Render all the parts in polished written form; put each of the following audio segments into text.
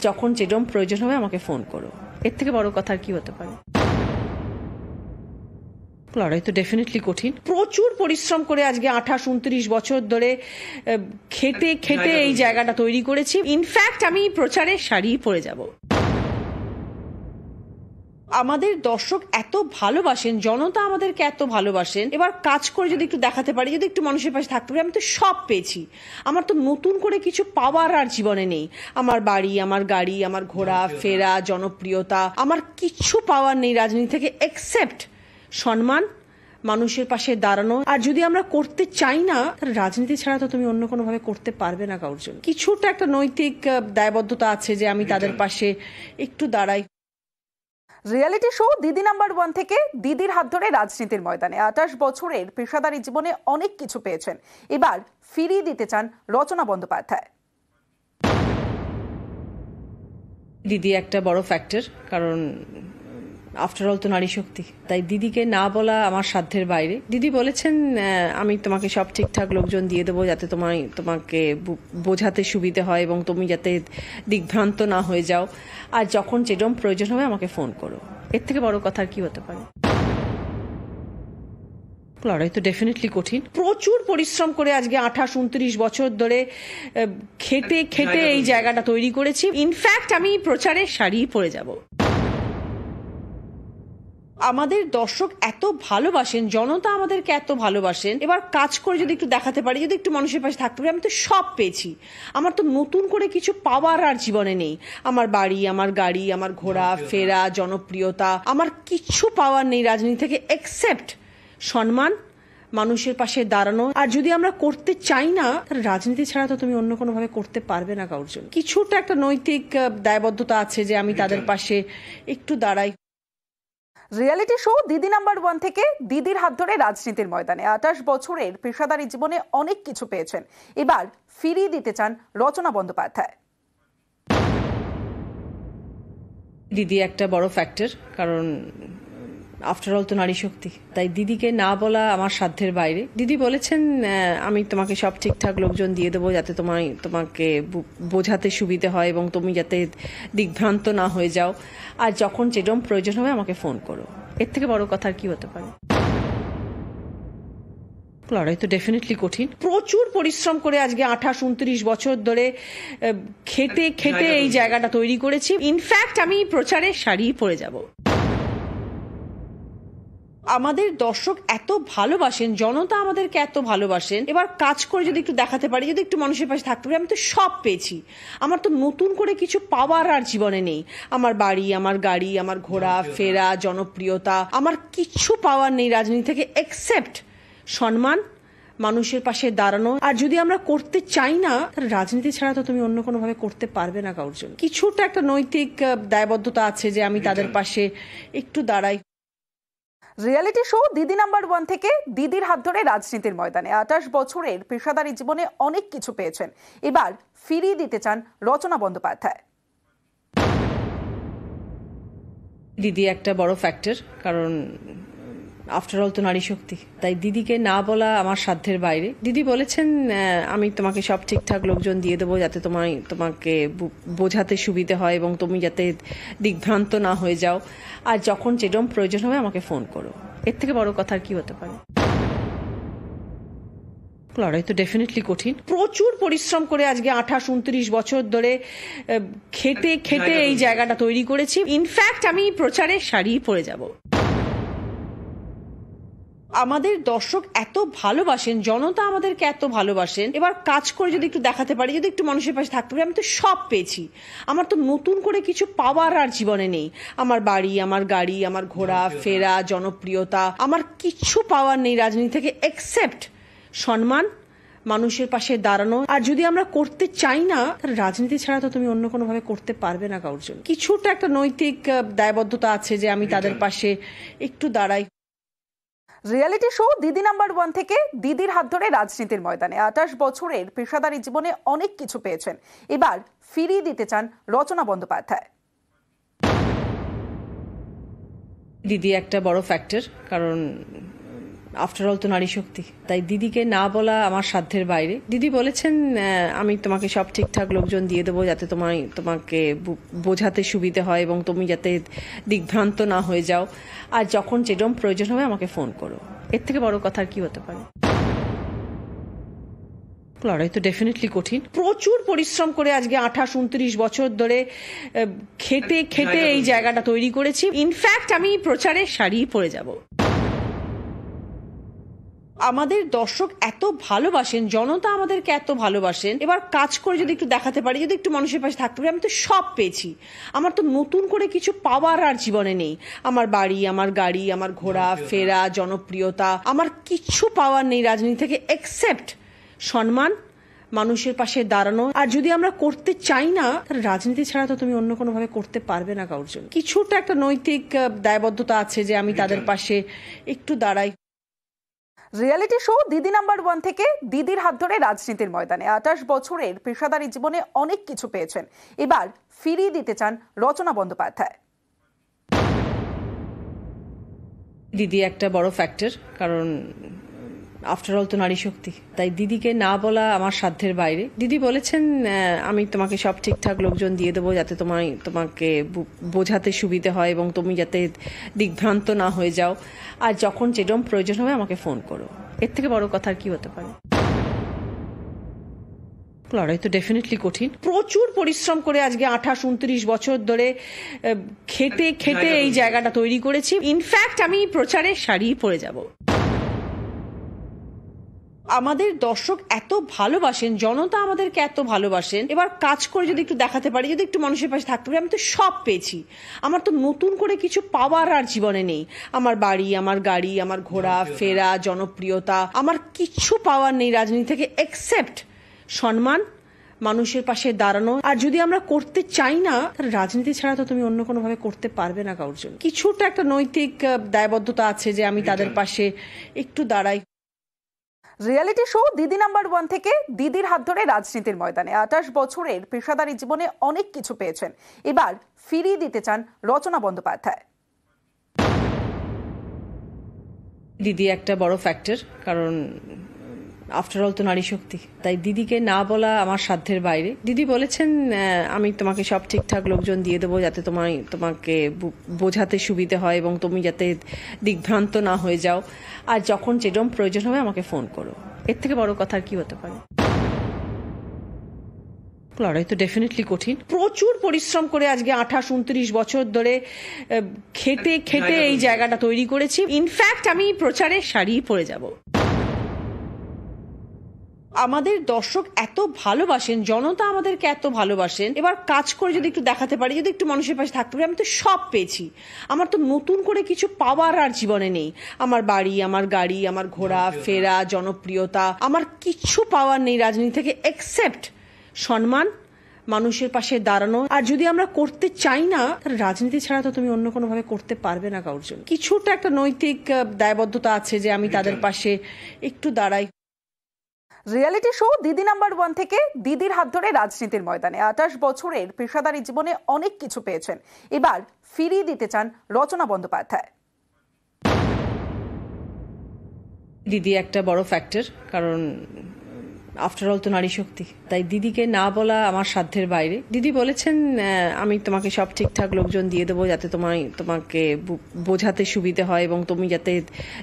যখন যেরকম প্রয়োজন হবে আমাকে ফোন করো, এর থেকে বড় কথা আর কি হতে পারে। লড়াই তো ডেফিনেটলি কঠিন, প্রচুর পরিশ্রম করে আজকে 28-29 বছর ধরে খেটে খেটে এই জায়গাটা তৈরি করেছি। ইনফ্যাক্ট আমি প্রচারে শাড়ি পরে যাব। আমাদের দর্শক এত ভালোবাসেন, জনতা আমাদেরকে এত ভালোবাসেন, এবার কাজ করে যদি একটু দেখাতে পারি, যদি একটু মানুষের পাশে থাকতে পারি, আমি তো সব পেয়েছি। আমার তো নতুন করে কিছু পাওয়ার আর জীবনে নেই। আমার বাড়ি, আমার গাড়ি, আমার ঘোরা ফেরা, জনপ্রিয়তা, আমার কিচ্ছু পাওয়ার নেই রাজনীতি থেকে, এক্সেপ্ট সম্মান, মানুষের পাশে দাঁড়ানো। আর যদি আমরা করতে চাই না, তাহলে রাজনীতি ছাড়া তো তুমি অন্য কোনো ভাবে করতে পারবে না কারোর জন্য। কিছুটা একটা নৈতিক দায়বদ্ধতা আছে যে আমি তাদের পাশে একটু দাঁড়াই। রিয়েলিটি শো দিদি নাম্বার 1 থেকে দিদির হাত ধরে রাজনীতির ময়দানে 28 বছরের পেশাদারী জীবনে অনেক কিছু পেয়েছেন, এবার ফিরিয়ে দিতে চান রচনা বন্দ্যোপাধ্যায়। দিদি একটা বড় ফ্যাক্টর, কারণ আফটার অল তো নারী শক্তি। তাই দিদিকে না বলা আমার সাধ্যের বাইরে। দিদি বলেছেন আমি তোমাকে সব ঠিকঠাক লোকজন দিয়ে দেবো যাতে তোমাকে বোঝাতে সুবিধে হয় এবং তুমি যাতে দিগ্ভ্রান্ত না হয়ে যাও, আর যখন যেরকম প্রয়োজন হবে আমাকে ফোন করো, এর থেকে বড় কথা আর কি হতে পারে। লড়াই তো ডেফিনেটলি কঠিন, প্রচুর পরিশ্রম করে আজকে 28-29 বছর ধরে খেটে খেটে এই জায়গাটা তৈরি করেছি। ইনফ্যাক্ট আমি প্রচারে শাড়ি পরে যাব। আমাদের দর্শক এত ভালোবাসেন, জনতা আমাদেরকে এত ভালোবাসেন, এবার কাজ করে যদি একটু দেখাতে পারি, যদি একটু মানুষের পাশে থাকতে পারি, আমি তো সব পেয়েছি। আমার তো নতুন করে কিছু পাওয়ার আর জীবনে নেই। আমার বাড়ি, আমার গাড়ি, আমার ঘোরা ফেরা, জনপ্রিয়তা, আমার কিচ্ছু পাওয়ার নেই রাজনীতি থেকে, এক্সেপ্ট সম্মান, মানুষের পাশে দাঁড়ানো। আর যদি আমরা করতে চাই না, তাহলে রাজনীতি ছাড়া তো তুমি অন্য কোনো ভাবে করতে পারবে না কারোর জন্য। কিছুটা একটা নৈতিক দায়বদ্ধতা আছে যে আমি তাদের পাশে একটু দাঁড়াই। রিয়েলিটি শো দিদি নাম্বার 1 থেকে দিদির হাত ধরে রাজনীতির ময়দানে 28 বছরের পেশাদারী জীবনে অনেক কিছু পেয়েছেন, এবার ফিরিয়ে দিতে চান রচনা বন্দ্যোপাধ্যায়। দিদি একটা বড় ফ্যাক্টর, কারণ আফটার অল তো নারী শক্তি। তাই দিদিকে না বলা আমার সাধ্যের বাইরে। দিদি বলেছেন আমি তোমাকে সব ঠিকঠাক লোকজন দিয়ে দেবো যাতে তোমাকে বোঝাতে সুবিধে হয় এবং তুমি যাতে দিগ্ভ্রান্ত না হয়ে যাও, আর যখন যেরকম প্রয়োজন হবে আমাকে ফোন করো, এর থেকে বড় কথা আর কি হতে পারে। লড়াই তো ডেফিনেটলি কঠিন, প্রচুর পরিশ্রম করে আজকে 28-29 বছর ধরে খেটে খেটে এই জায়গাটা তৈরি করেছি। ইনফ্যাক্ট আমি প্রচারে শাড়ি পরে যাব। আমাদের দর্শক এত ভালোবাসেন, জনতা আমাদেরকে এত ভালোবাসেন, এবার কাজ করে যদি একটু দেখাতে পারি, যদি একটু মানুষের পাশে থাকতে পারি, আমি তো সব পেয়েছি। আমার তো নতুন করে কিছু পাওয়ার আর জীবনে নেই। আমার বাড়ি, আমার গাড়ি, আমার ঘোরা ফেরা, জনপ্রিয়তা, আমার কিচ্ছু পাওয়ার নেই রাজনীতি থেকে, এক্সেপ্ট সম্মান, মানুষের পাশে দাঁড়ানো। আর যদি আমরা করতে চাই না, তাহলে রাজনীতি ছাড়া তো তুমি অন্য কোনো ভাবে করতে পারবে না কারোর জন্য। কিছুটা একটা নৈতিক দায়বদ্ধতা আছে যে আমি তাদের পাশে একটু দাঁড়াই। রিয়েলিটি শো দিদি নাম্বার 1 থেকে দিদির হাত ধরে রাজনীতির ময়দানে 28 বছরের পেশাদারী জীবনে অনেক কিছু পেয়েছেন, এবার ফিরিয়ে দিতে চান রচনা বন্দ্যোপাধ্যায়। দিদি একটা বড় ফ্যাক্টর, কারণ আফটার অল তো নারী শক্তি। তাই দিদিকে না বলা আমার সাধ্যের বাইরে। দিদি বলেছেন আমি তোমাকে সব ঠিকঠাক লোকজন দিয়ে দেবো যাতে তোমাকে বোঝাতে সুবিধে হয় এবং তুমি যাতে দিগ্ভ্রান্ত না হয়ে যাও, আর যখন যেরকম প্রয়োজন হবে আমাকে ফোন করো, এর থেকে বড় কথা আর কি হতে পারে। লড়াই তো ডেফিনেটলি কঠিন, প্রচুর পরিশ্রম করে আজকে 28-29 বছর ধরে খেটে খেটে এই জায়গাটা তৈরি করেছি। ইনফ্যাক্ট আমি প্রচারে শাড়ি পরে যাব। আমাদের দর্শক এত ভালোবাসেন, জনতা আমাদেরকে এত ভালোবাসেন, এবার কাজ করে যদি একটু দেখাতে পারি, যদি একটু মানুষের পাশে থাকতে পারি, আমি তো সব পেয়েছি। আমার তো নতুন করে কিছু পাওয়ার আর জীবনে নেই। আমার বাড়ি, আমার গাড়ি, আমার ঘোরা ফেরা, জনপ্রিয়তা, আমার কিচ্ছু পাওয়ার নেই রাজনীতি থেকে, এক্সেপ্ট সম্মান, মানুষের পাশে দাঁড়ানো। আর যদি আমরা করতে চাই না, তাহলে রাজনীতি ছাড়া তো তুমি অন্য কোনো ভাবে করতে পারবে না কারোর জন্য। কিছুটা একটা নৈতিক দায়বদ্ধতা আছে যে আমি তাদের পাশে একটু দাঁড়াই। রিয়েলিটি শো দিদি নাম্বার 1 থেকে দিদির হাত ধরে রাজনীতির ময়দানে 28 বছরের পেশাদারী জীবনে অনেক কিছু পেয়েছেন, এবার ফিরিয়ে দিতে চান রচনা বন্দ্যোপাধ্যায়। দিদি একটা বড় ফ্যাক্টর, কারণ আফটার অল তো নারী শক্তি, তাই দিদিকে না বলা আমার সাধ্যের বাইরে। দিদি বলেছেন আমি তোমাকে সব ঠিকঠাক লোকজন দিয়ে দেবো যাতে তোমাকে বোঝাতে সুবিধে হয় এবং তুমি যাতে দিগ্ভ্রান্ত না হয়ে যাও, আর যখন যেরকম প্রয়োজন হবে আমাকে ফোন করো। এর থেকে বড় কথা আর কি হতে পারে? লড়াই তো ডেফিনেটলি কঠিন। প্রচুর পরিশ্রম করে আজকে 28-29 বছর ধরে খেটে এই জায়গাটা তৈরি করেছি। ইনফ্যাক্ট আমি প্রচারে শাড়ি পরে যাব। আমাদের দর্শক এত ভালোবাসেন, জনতা আমাদেরকে এত ভালোবাসেন, এবার কাজ করে যদি একটু দেখাতে পারি, যদি একটু মানুষের পাশে থাকতে পারি, আমি তো সব পেয়েছি। আমার তো নতুন করে কিছু পাওয়ার আর জীবনে নেই। আমার বাড়ি, আমার গাড়ি, আমার ঘোরা ফেরা, জনপ্রিয়তা, আমার কিচ্ছু পাওয়ার নেই রাজনীতি থেকে, এক্সেপ্ট সম্মান, মানুষের পাশে দাঁড়ানো। আর যদি আমরা করতে চাই না, তাহলে রাজনীতি ছাড়া তো তুমি অন্য কোনো ভাবে করতে পারবে না কারোর জন্য। কিছুটা একটা নৈতিক দায়বদ্ধতা আছে যে আমি তাদের পাশে একটু দাঁড়াই। রিয়েলিটি শো দিদি নাম্বার 1 থেকে দিদির হাত ধরে রাজনীতির ময়দানে 28 বছরের পেশাদারী জীবনে অনেক কিছু পেয়েছেন। এবার ফিরিয়ে দিতে চান রচনা বন্দ্যোপাধ্যায়। দিদি একটা বড় ফ্যাক্টর, কারণ আফটার অল তো নারী শক্তি, তাই দিদিকে না বলা আমার সাধ্যের বাইরে। দিদি বলেছেন আমি তোমাকে সব ঠিকঠাক লোকজন দিয়ে দেবো যাতে তোমাকে বোঝাতে সুবিধে হয় এবং তুমি যাতে দিগ্ভ্রান্ত না হয়ে যাও, আর যখন যেরকম প্রয়োজন হবে আমাকে ফোন করো। এর থেকে বড় কথা আর কি হতে পারে? লড়াই তো ডেফিনেটলি কঠিন। প্রচুর পরিশ্রম করে আজকে 28-29 বছর ধরে খেটে এই জায়গাটা তৈরি করেছি। ইনফ্যাক্ট আমি প্রচারে শাড়ি পরে যাব। আমাদের দর্শক এত ভালোবাসেন, জনতা আমাদেরকে এত ভালোবাসেন, এবার কাজ করে যদি একটু দেখাতে পারি, যদি একটু মানুষের পাশে থাকতে পারি, আমি তো সব পেয়েছি। আমার তো নতুন করে কিছু পাওয়ার আর জীবনে নেই। আমার বাড়ি, আমার গাড়ি, আমার ঘোরা ফেরা, জনপ্রিয়তা, আমার কিচ্ছু পাওয়ার নেই রাজনীতি থেকে, এক্সেপ্ট সম্মান, মানুষের পাশে দাঁড়ানো। আর যদি আমরা করতে চাই না, তাহলে রাজনীতি ছাড়া তো তুমি অন্য কোনো ভাবে করতে পারবে না কারোর জন্য। কিছুটা একটা নৈতিক দায়বদ্ধতা আছে যে আমি তাদের পাশে একটু দাঁড়াই। রিয়েলিটি শো দিদি নাম্বার 1 থেকে দিদির হাত ধরে রাজনীতির ময়দানে 28 বছরের পেশাদারী জীবনে অনেক কিছু পেয়েছেন। এবার ফিরিয়ে দিতে চান রচনা বন্দ্যোপাধ্যায়। দিদি একটা বড় ফ্যাক্টর, কারণ আফটার অল তো নারী শক্তি, তাই দিদিকে না বলা আমার সাধ্যের বাইরে। দিদি বলেছেন আমি তোমাকে সব ঠিকঠাক লোকজন দিয়ে দেবো যাতে তোমাকে বোঝাতে সুবিধে হয় এবং তুমি যাতে দিগ্ভ্রান্ত না হয়ে যাও, আর যখন যেরকম প্রয়োজন হবে আমাকে ফোন করো। এর থেকে বড় কথা আর কি হতে পারে? লড়াই তো ডেফিনেটলি কঠিন। প্রচুর পরিশ্রম করে আজকে 28-29 বছর ধরে খেটে এই জায়গাটা তৈরি করেছি। ইনফ্যাক্ট আমি প্রচারে শাড়ি পরে যাব। আমাদের দর্শক এত ভালোবাসেন, জনতা আমাদেরকে এত ভালোবাসেন, এবার কাজ করে যদি একটু দেখাতে পারি, যদি একটু মানুষের পাশে থাকতে পারি, আমি তো সব পেয়েছি। আমার তো নতুন করে কিছু পাওয়ার আর জীবনে নেই। আমার বাড়ি, আমার গাড়ি, আমার ঘোরা ফেরা, জনপ্রিয়তা, আমার কিচ্ছু পাওয়ার নেই রাজনীতি থেকে, এক্সেপ্ট সম্মান, মানুষের পাশে দাঁড়ানো। আর যদি আমরা করতে চাই না, তাহলে রাজনীতি ছাড়া তো তুমি অন্য কোনো ভাবে করতে পারবে না কারোর জন্য। কিছুটা একটা নৈতিক দায়বদ্ধতা আছে যে আমি তাদের পাশে একটু দাঁড়াই। রিয়েলিটি শো দিদি নাম্বার 1 থেকে দিদির হাত ধরে রাজনীতির ময়দানে 28 বছরের পেশাদারী জীবনে অনেক কিছু পেয়েছেন। এবার ফিরিয়ে দিতে চান রচনা বন্দ্যোপাধ্যায়। দিদি একটা বড় ফ্যাক্টর, কারণ আফটার অল তো নারী শক্তি, তাই দিদিকে না বলা আমার সাধ্যের বাইরে। দিদি বলেছেন আমি তোমাকে সব ঠিকঠাক লোকজন দিয়ে দেবো যাতে তোমাকে বোঝাতে সুবিধে হয় এবং তুমি যাতে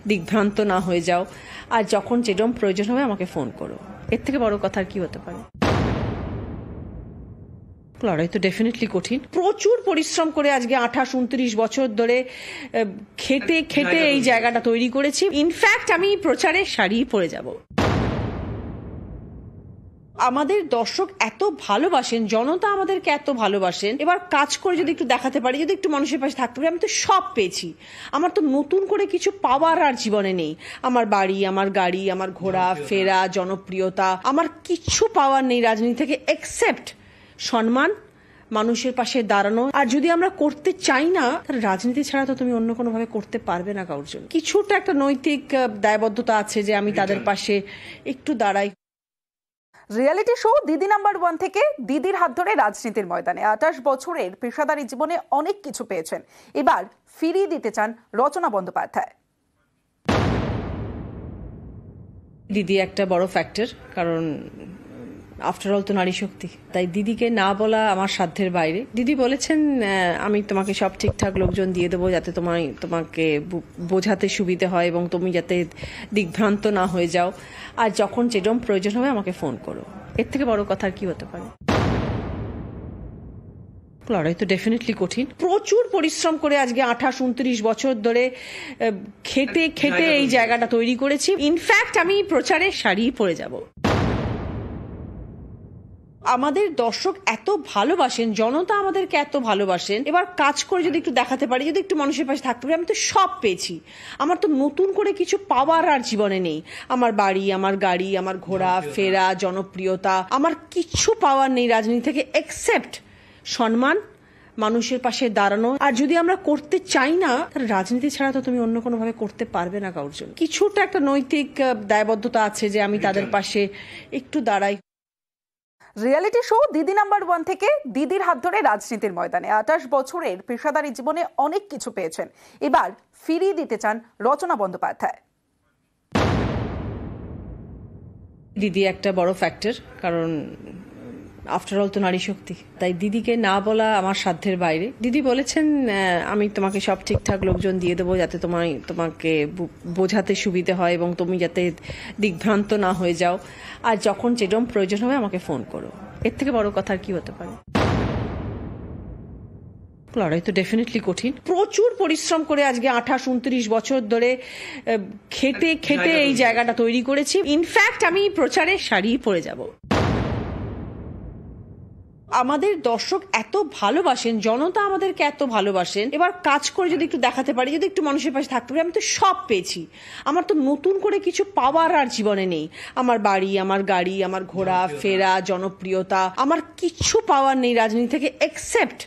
দিগ্ভ্রান্ত না হয়ে যাও, আর যখন যেরকম প্রয়োজন হবে আমাকে ফোন করো। এর থেকে বড় কথা আর কি হতে পারে? লড়াই তো ডেফিনেটলি কঠিন। প্রচুর পরিশ্রম করে আজকে 28-29 বছর ধরে খেটে এই জায়গাটা তৈরি করেছি। ইনফ্যাক্ট আমি প্রচারে শাড়ি পরে যাব। আমাদের দর্শক এত ভালোবাসেন, জনতা আমাদেরকে এত ভালোবাসেন, এবার কাজ করে যদি একটু দেখাতে পারি, যদি একটু মানুষের পাশে থাকতে পারি, আমি তো সব পেয়েছি। আমার তো নতুন করে কিছু পাওয়ার আর জীবনে নেই। আমার বাড়ি, আমার গাড়ি, আমার ঘোরা ফেরা, জনপ্রিয়তা, আমার কিচ্ছু পাওয়ার নেই রাজনীতি থেকে, এক্সেপ্ট সম্মান, মানুষের পাশে দাঁড়ানো। আর যদি আমরা করতে চাই না, তাহলে রাজনীতি ছাড়া তো তুমি অন্য কোনো ভাবে করতে পারবে না কারোর জন্য। কিছুটা একটা নৈতিক দায়বদ্ধতা আছে যে আমি তাদের পাশে একটু দাঁড়াই। রিয়েলিটি শো দিদি নাম্বার 1 থেকে দিদির হাত ধরে রাজনীতির ময়দানে 28 বছরের পেশাদারী জীবনে অনেক কিছু পেয়েছেন। এবার ফিরিয়ে দিতে চান রচনা বন্দ্যোপাধ্যায়। দিদি একটা বড় ফ্যাক্টর, কারণ আফটার অল তো নারী শক্তি। তাই দিদিকে না বলা আমার সাধ্যের বাইরে। দিদি বলেছেন আমি তোমাকে সব ঠিকঠাক লোকজন দিয়ে দেবো যাতে তোমাকে বোঝাতে সুবিধে হয় এবং তুমি যাতে দিগ্ভ্রান্ত না হয়ে যাও, আর যখন যেরকম প্রয়োজন হবে আমাকে ফোন করো। এর থেকে বড় কথা আর কি হতে পারে? লড়াই তো ডেফিনেটলি কঠিন। প্রচুর পরিশ্রম করে আজকে 28-29 বছর ধরে খেটে খেটে এই জায়গাটা তৈরি করেছি। ইনফ্যাক্ট আমি প্রচারে শাড়ি পরে যাব। আমাদের দর্শক এত ভালোবাসেন, জনতা আমাদেরকে এত ভালোবাসেন, এবার কাজ করে যদি একটু দেখাতে পারি, যদি একটু মানুষের পাশে থাকতে পারি, আমি তো সব পেয়েছি। আমার তো নতুন করে কিছু পাওয়ার আর জীবনে নেই। আমার বাড়ি, আমার গাড়ি, আমার ঘোরা ফেরা, জনপ্রিয়তা, আমার কিচ্ছু পাওয়ার নেই রাজনীতি থেকে, এক্সেপ্ট সম্মান, মানুষের পাশে দাঁড়ানো। আর যদি আমরা করতে চাই না, তাহলে রাজনীতি ছাড়া তো তুমি অন্য কোনো ভাবে করতে পারবে না কারোর জন্য। কিছুটা একটা নৈতিক দায়বদ্ধতা আছে যে আমি তাদের পাশে একটু দাঁড়াই। রিয়েলিটি শো দিদি নাম্বার 1 থেকে দিদির হাত ধরে রাজনীতির ময়দানে 28 বছরের পেশাদারী জীবনে অনেক কিছু পেয়েছেন। এবার ফিরিয়ে দিতে চান রচনা বন্দ্যোপাধ্যায়। দিদি একটা বড় ফ্যাক্টর, কারণ আফটার অল তো নারী শক্তি। তাই দিদিকে না বলা আমার সাধ্যের বাইরে। দিদি বলেছেন আমি তোমাকে সব ঠিকঠাক লোকজন দিয়ে দেবো যাতে তোমাকে বোঝাতে সুবিধে হয় এবং তুমি যাতে দিগ্ভ্রান্ত না হয়ে যাও, আর যখন যেরকম প্রয়োজন হবে আমাকে ফোন করো। এর থেকে বড় কথা আর কি হতে পারে? লড়াই তো ডেফিনেটলি কঠিন। প্রচুর পরিশ্রম করে আজকে 28-29 বছর ধরে খেটে খেটে এই জায়গাটা তৈরি করেছি। ইনফ্যাক্ট আমি প্রচারে শাড়ি পরে যাব। আমাদের দর্শক এত ভালোবাসেন, জনতা আমাদেরকে এত ভালোবাসেন, এবার কাজ করে যদি একটু দেখাতে পারি, যদি একটু মানুষের পাশে থাকতে পারি, আমি তো সব পেয়েছি। আমার তো নতুন করে কিছু পাওয়ার আর জীবনে নেই। আমার বাড়ি, আমার গাড়ি, আমার ঘোরা ফেরা, জনপ্রিয়তা, আমার কিচ্ছু পাওয়ার নেই রাজনীতি থেকে, এক্সেপ্ট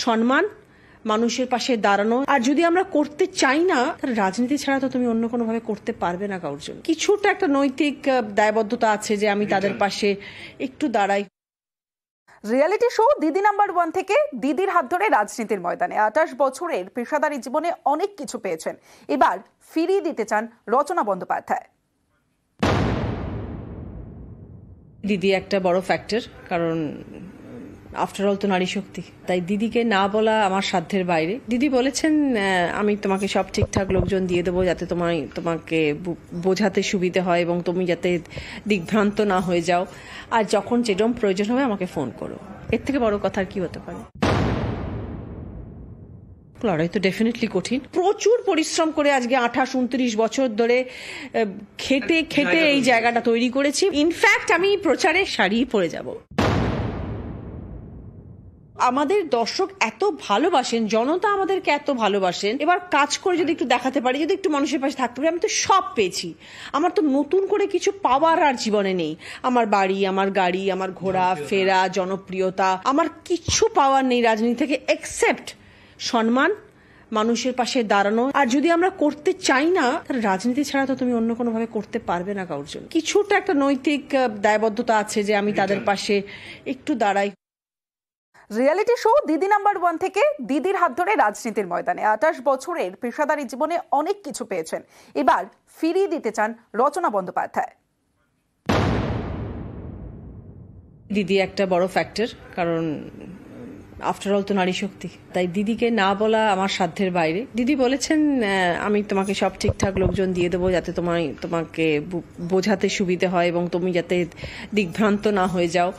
সম্মান, মানুষের পাশে দাঁড়ানো। আর যদি আমরা করতে চাই না, তাহলে রাজনীতি ছাড়া তো তুমি অন্য কোনো ভাবে করতে পারবে না কারোর জন্য। কিছুটা একটা নৈতিক দায়বদ্ধতা আছে যে আমি তাদের পাশে একটু দাঁড়াই। রিয়েলিটি শো দিদি নাম্বার 1 থেকে দিদির হাত ধরে রাজনীতির ময়দানে 28 বছরের পেশাদারী জীবনে অনেক কিছু পেয়েছেন। এবার ফিরিয়ে দিতে চান রচনা বন্দ্যোপাধ্যায়। দিদি একটা বড় ফ্যাক্টর, কারণ আফটার অল তো নারী শক্তি। তাই দিদিকে না বলা আমার সাধ্যের বাইরে। দিদি বলেছেন আমি তোমাকে সব ঠিকঠাক লোকজন দিয়ে দেবো যাতে তোমাকে বোঝাতে সুবিধে হয় এবং তুমি যাতে দিগ্ভ্রান্ত না হয়ে যাও, আর যখন যেরকম প্রয়োজন হবে আমাকে ফোন করো। এর থেকে বড় কথা আর কি হতে পারে? লড়াই তো ডেফিনেটলি কঠিন। প্রচুর পরিশ্রম করে আজকে 28-29 বছর ধরে খেটে খেটে এই জায়গাটা তৈরি করেছি। ইনফ্যাক্ট আমি প্রচারে শাড়ি পরে যাব। আমাদের দর্শক এত ভালোবাসেন, জনতা আমাদেরকে এত ভালোবাসেন, এবার কাজ করে যদি একটু দেখাতে পারি, যদি একটু মানুষের পাশে থাকতে পারি, আমি তো সব পেয়েছি। আমার তো নতুন করে কিছু পাওয়ার আর জীবনে নেই। আমার বাড়ি, আমার গাড়ি, আমার ঘোরা ফেরা, জনপ্রিয়তা, আমার কিচ্ছু পাওয়ার নেই রাজনীতি থেকে, এক্সেপ্ট সম্মান, মানুষের পাশে দাঁড়ানো। আর যদি আমরা করতে চাই না, তাহলে রাজনীতি ছাড়া তো তুমি অন্য কোনো ভাবে করতে পারবে না কারোর জন্য। কিছুটা একটা নৈতিক দায়বদ্ধতা আছে যে আমি তাদের পাশে একটু দাঁড়াই। রিয়েলিটি শো দিদি নাম্বার 1 থেকে দিদির হাত ধরে রাজনীতির ময়দানে 28 বছরের পেশাদারী জীবনে অনেক কিছু পেয়েছেন। এবার ফিরিয়ে দিতে চান রচনা বন্দ্যোপাধ্যায়। দিদি একটা বড় ফ্যাক্টর, কারণ আফটার অল তো নারী শক্তি। তাই দিদিকে না বলা আমার সাধ্যের বাইরে। দিদি বলেছেন আমি তোমাকে সব ঠিকঠাক লোকজন দিয়ে দেবো যাতে তোমাকে বোঝাতে সুবিধে হয় এবং তুমি যাতে দিগ্ভ্রান্ত না হয়ে যাও,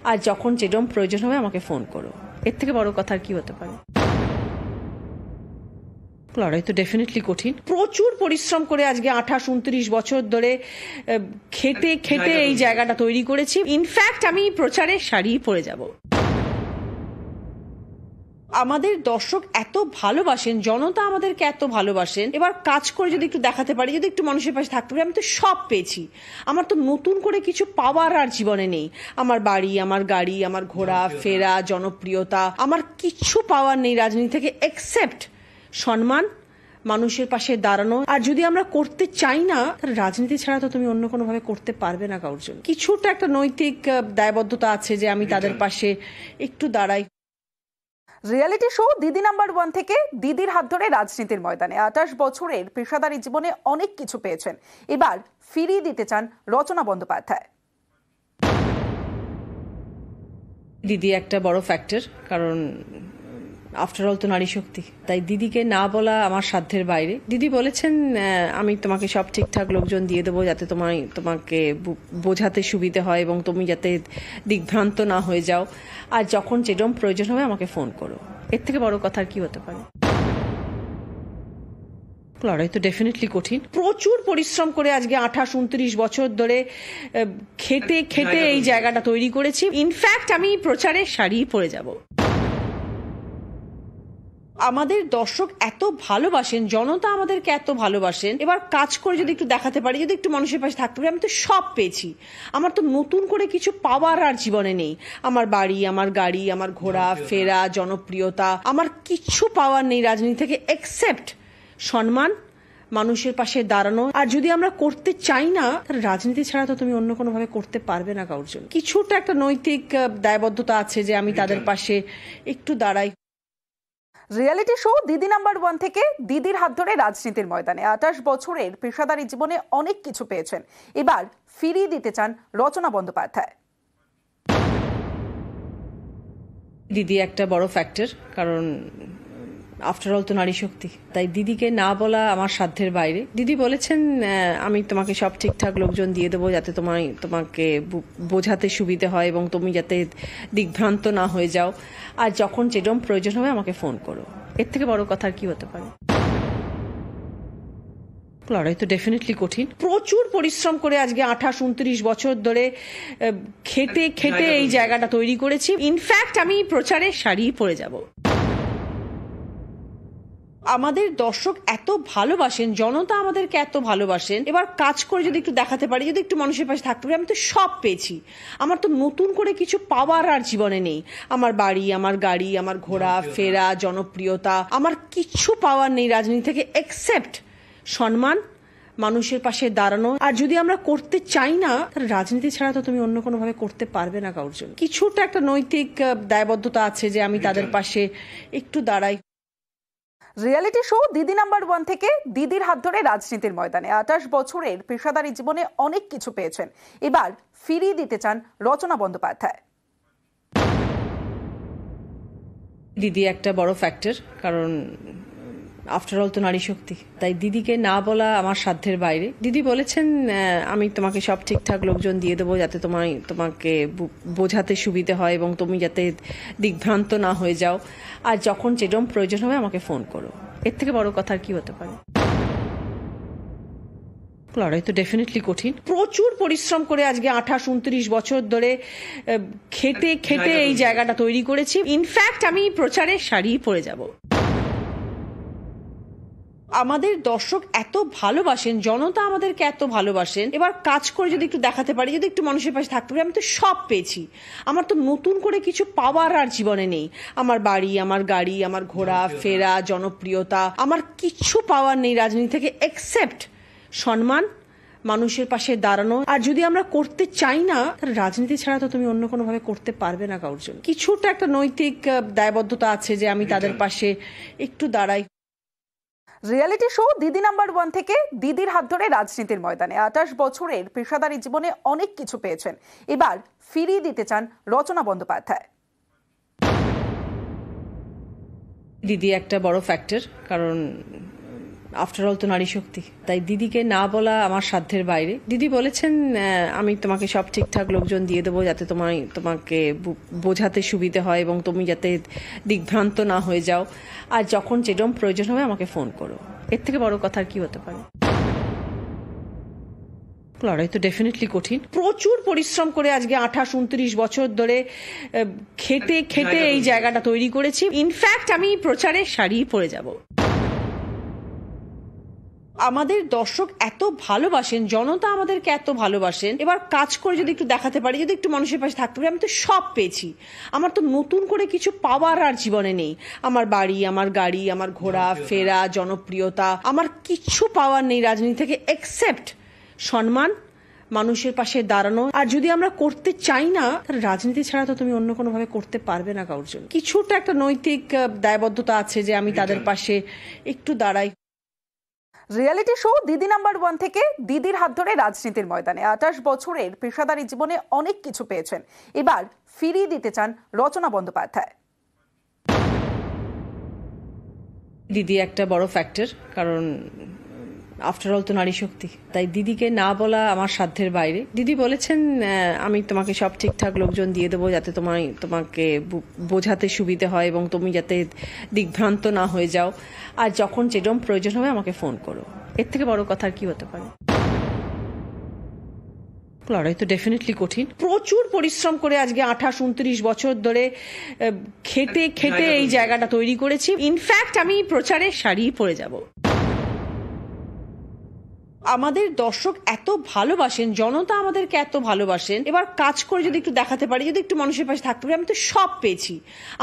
আর যখন যেরকম প্রয়োজন হবে আমাকে ফোন করো। এর থেকে বড় কথা আর কি হতে পারে? লড়াই তো ডেফিনেটলি কঠিন। প্রচুর পরিশ্রম করে আজকে 28-29 বছর ধরে খেটে খেটে এই জায়গাটা তৈরি করেছি। ইনফ্যাক্ট আমি প্রচারে শাড়ি পরে যাব। আমাদের দর্শক এত ভালোবাসেন, জনতা আমাদেরকে এত ভালোবাসেন, এবার কাজ করে যদি একটু দেখাতে পারি, যদি একটু মানুষের পাশে থাকতে পারি, আমি তো সব পেয়েছি। আমার তো নতুন করে কিছু পাওয়ার আর জীবনে নেই। আমার বাড়ি, আমার গাড়ি, আমার ঘোরা ফেরা, জনপ্রিয়তা, আমার কিচ্ছু পাওয়ার নেই রাজনীতি থেকে, এক্সেপ্ট সম্মান, মানুষের পাশে দাঁড়ানো। আর যদি আমরা করতে চাই না, তাহলে রাজনীতি ছাড়া তো তুমি অন্য কোনো ভাবে করতে পারবে না কারোর জন্য। কিছুটা একটা নৈতিক দায়বদ্ধতা আছে যে আমি তাদের পাশে একটু দাঁড়াই। রিয়েলিটি শো দিদি নাম্বার 1 থেকে দিদির হাত ধরে রাজনীতির ময়দানে 28 বছরের পেশাদারী জীবনে অনেক কিছু পেয়েছেন। এবার ফিরিয়ে দিতে চান রচনা বন্দ্যোপাধ্যায়। দিদি একটা বড় ফ্যাক্টর, কারণ আফটার অল তো নারী শক্তি। তাই দিদিকে না বলা আমার সাধ্যের বাইরে। দিদি বলেছেন আমি তোমাকে সব ঠিকঠাক লোকজন দিয়ে দেবো যাতে তোমাকে বোঝাতে সুবিধে হয় এবং তুমি যাতে দিগ্ভ্রান্ত না হয়ে যাও, আর যখন যেরকম প্রয়োজন হবে আমাকে ফোন করো। এর থেকে বড় কথা আর কি হতে পারে? লড়াই তো ডেফিনেটলি কঠিন। প্রচুর পরিশ্রম করে আজকে 28-29 বছর ধরে খেটে এই জায়গাটা তৈরি করেছি। ইনফ্যাক্ট আমি প্রচারে শাড়ি পরে যাব। আমাদের দর্শক এত ভালোবাসেন, জনতা আমাদেরকে এত ভালোবাসেন, এবার কাজ করে যদি একটু দেখাতে পারি, যদি একটু মানুষের পাশে থাকতে পারি, আমি তো সব পেয়েছি। আমার তো নতুন করে কিছু পাওয়ার আর জীবনে নেই। আমার বাড়ি, আমার গাড়ি, আমার ঘোরা ফেরা, জনপ্রিয়তা, আমার কিচ্ছু পাওয়ার নেই রাজনীতি থেকে, এক্সেপ্ট সম্মান, মানুষের পাশে দাঁড়ানো। আর যদি আমরা করতে চাই না, তাহলে রাজনীতি ছাড়া তো তুমি অন্য কোনো ভাবে করতে পারবে না কারোর জন্য। কিছুটা একটা নৈতিক দায়বদ্ধতা আছে যে আমি তাদের পাশে একটু দাঁড়াই। রিয়েলিটি শো দিদি নাম্বার 1 থেকে দিদির হাত ধরে রাজনীতির ময়দানে 28 বছরের পেশাদারী জীবনে অনেক কিছু পেয়েছেন। এবার ফিরিয়ে দিতে চান রচনা বন্দ্যোপাধ্যায়। দিদি একটা বড় ফ্যাক্টর, কারণ আফটার অল তো নারী শক্তি। তাই দিদিকে না বলা আমার সাধ্যের বাইরে। দিদি বলেছেন আমি তোমাকে সব ঠিকঠাক লোকজন দিয়ে দেবো যাতে তোমাকে বোঝাতে সুবিধে হয় এবং তুমি যাতে দিগ্ভ্রান্ত না হয়ে যাও, আর যখন যেরকম প্রয়োজন হবে আমাকে ফোন করো। এর থেকে বড় কথা আর কি হতে পারে? লড়াই তো ডেফিনেটলি কঠিন। প্রচুর পরিশ্রম করে আজকে 28-29 বছর ধরে খেটে এই জায়গাটা তৈরি করেছি। ইনফ্যাক্ট আমি প্রচারে শাড়ি পরে যাব। আমাদের দর্শক এত ভালোবাসেন, জনতা আমাদেরকে এত ভালোবাসেন, এবার কাজ করে যদি একটু দেখাতে পারি, যদি একটু মানুষের পাশে থাকতে পারি, আমি তো সব পেয়েছি। আমার তো নতুন করে কিছু পাওয়ার আর জীবনে নেই। আমার বাড়ি, আমার গাড়ি, আমার ঘোরা ফেরা, জনপ্রিয়তা, আমার কিচ্ছু পাওয়ার নেই রাজনীতি থেকে, এক্সেপ্ট সম্মান, মানুষের পাশে দাঁড়ানো। আর যদি আমরা করতে চাই না, তাহলে রাজনীতি ছাড়া তো তুমি অন্য কোনো ভাবে করতে পারবে না কারোর জন্য। কিছুটা একটা নৈতিক দায়বদ্ধতা আছে যে আমি তাদের পাশে একটু দাঁড়াই। রিয়েলিটি শো দিদি নাম্বার 1 থেকে দিদির হাত ধরে রাজনীতির ময়দানে 28 বছরের পেশাদারী জীবনে অনেক কিছু পেয়েছেন। এবার ফিরিয়ে দিতে চান রচনা বন্দ্যোপাধ্যায়। দিদি একটা বড় ফ্যাক্টর, কারণ আফটার অল তো নারী শক্তি। তাই দিদিকে না বলা আমার সাধ্যের বাইরে। দিদি বলেছেন আমি তোমাকে সব ঠিকঠাক লোকজন দিয়ে দেবো যাতে তোমাকে বোঝাতে সুবিধে হয় এবং তুমি যাতে দিগ্ভ্রান্ত না হয়ে যাও, আর যখন যেরকম প্রয়োজন হবে আমাকে ফোন করো। এর থেকে বড় কথা আর কি হতে পারে? লড়াই তো ডেফিনেটলি কঠিন। প্রচুর পরিশ্রম করে আজকে 28-29 বছর ধরে খেটে এই জায়গাটা তৈরি করেছি। ইনফ্যাক্ট আমি প্রচারে শাড়ি পরে যাব। আমাদের দর্শক এত ভালোবাসেন, জনতা আমাদেরকে এত ভালোবাসেন, এবার কাজ করে যদি একটু দেখাতে পারি, যদি একটু মানুষের পাশে থাকতে পারি, আমি তো সব পেয়েছি। আমার তো নতুন করে কিছু পাওয়ার আর জীবনে নেই। আমার বাড়ি, আমার গাড়ি, আমার ঘোরা ফেরা, জনপ্রিয়তা, আমার কিচ্ছু পাওয়ার নেই রাজনীতি থেকে, এক্সেপ্ট সম্মান, মানুষের পাশে দাঁড়ানো। আর যদি আমরা করতে চাই না, তাহলে রাজনীতি ছাড়া তো তুমি অন্য কোনো ভাবে করতে পারবে না কারোর জন্য। কিছুটা একটা নৈতিক দায়বদ্ধতা আছে যে আমি তাদের পাশে একটু দাঁড়াই। রিয়েলিটি শো দিদি নাম্বার 1 থেকে দিদির হাত ধরে রাজনীতির ময়দানে 28 বছরের পেশাদারী জীবনে অনেক কিছু পেয়েছেন। এবার ফিরিয়ে দিতে চান রচনা বন্দ্যোপাধ্যায়। দিদি একটা বড় ফ্যাক্টর, কারণ আফটার অল তো নারী শক্তি। তাই দিদিকে না বলা আমার সাধ্যের বাইরে। দিদি বলেছেন আমি তোমাকে সব ঠিকঠাক লোকজন দিয়ে দেবো যাতে তোমাকে বোঝাতে সুবিধে হয় এবং তুমি যাতে দিগ্ভ্রান্ত না হয়ে যাও, আর যখন যেরকম প্রয়োজন হবে আমাকে ফোন করো। এর থেকে বড় কথা আর কি হতে পারে? লড়াই তো ডেফিনেটলি কঠিন। প্রচুর পরিশ্রম করে আজকে 28-29 বছর ধরে খেটে এই জায়গাটা তৈরি করেছি। ইনফ্যাক্ট আমি প্রচারে শাড়ি পরে যাব। আমাদের দর্শক এত ভালোবাসেন, জনতা আমাদেরকে এত ভালোবাসেন, এবার কাজ করে যদি একটু দেখাতে পারি, যদি একটু মানুষের পাশে থাকতে পারি, আমি তো সব পেয়েছি। আমার তো নতুন করে কিছু পাওয়ার আর জীবনে নেই। আমার বাড়ি, আমার গাড়ি, আমার ঘোরা ফেরা, জনপ্রিয়তা, আমার কিচ্ছু পাওয়ার নেই রাজনীতি থেকে, এক্সেপ্ট সম্মান, মানুষের পাশে দাঁড়ানো। আর যদি আমরা করতে চাই না, তাহলে রাজনীতি ছাড়া তো তুমি অন্য কোনো ভাবে করতে পারবে না কারোর জন্য। কিছুটা একটা নৈতিক দায়বদ্ধতা আছে যে আমি তাদের পাশে একটু দাঁড়াই। রিয়েলিটি শো দিদি নাম্বার 1 থেকে দিদির হাত ধরে রাজনীতির ময়দানে 28 বছরের পেশাদারী জীবনে অনেক কিছু পেয়েছেন। এবার ফিরিয়ে দিতে চান রচনা বন্দ্যোপাধ্যায়। দিদি একটা বড় ফ্যাক্টর, কারণ আফটার অল তো নারী শক্তি। তাই দিদিকে না বলা আমার সাধ্যের বাইরে। দিদি বলেছেন আমি তোমাকে সব ঠিকঠাক লোকজন দিয়ে দেবো যাতে তোমাকে বোঝাতে সুবিধে হয় এবং তুমি যাতে দিগ্ভ্রান্ত না হয়ে যাও, আর যখন যেরকম প্রয়োজন হবে আমাকে ফোন করো। এর থেকে বড় কথা আর কি হতে পারে? লড়াই তো ডেফিনেটলি কঠিন। প্রচুর পরিশ্রম করে আজকে 28-29 বছর ধরে খেটে এই জায়গাটা তৈরি করেছি। ইনফ্যাক্ট আমি প্রচারে শাড়ি পরে যাব। আমাদের দর্শক এত ভালোবাসেন, জনতা আমাদেরকে এত ভালোবাসেন, এবার কাজ করে যদি একটু দেখাতে পারি, যদি একটু মানুষের পাশে থাকতে পারি, আমি তো সব পেয়েছি।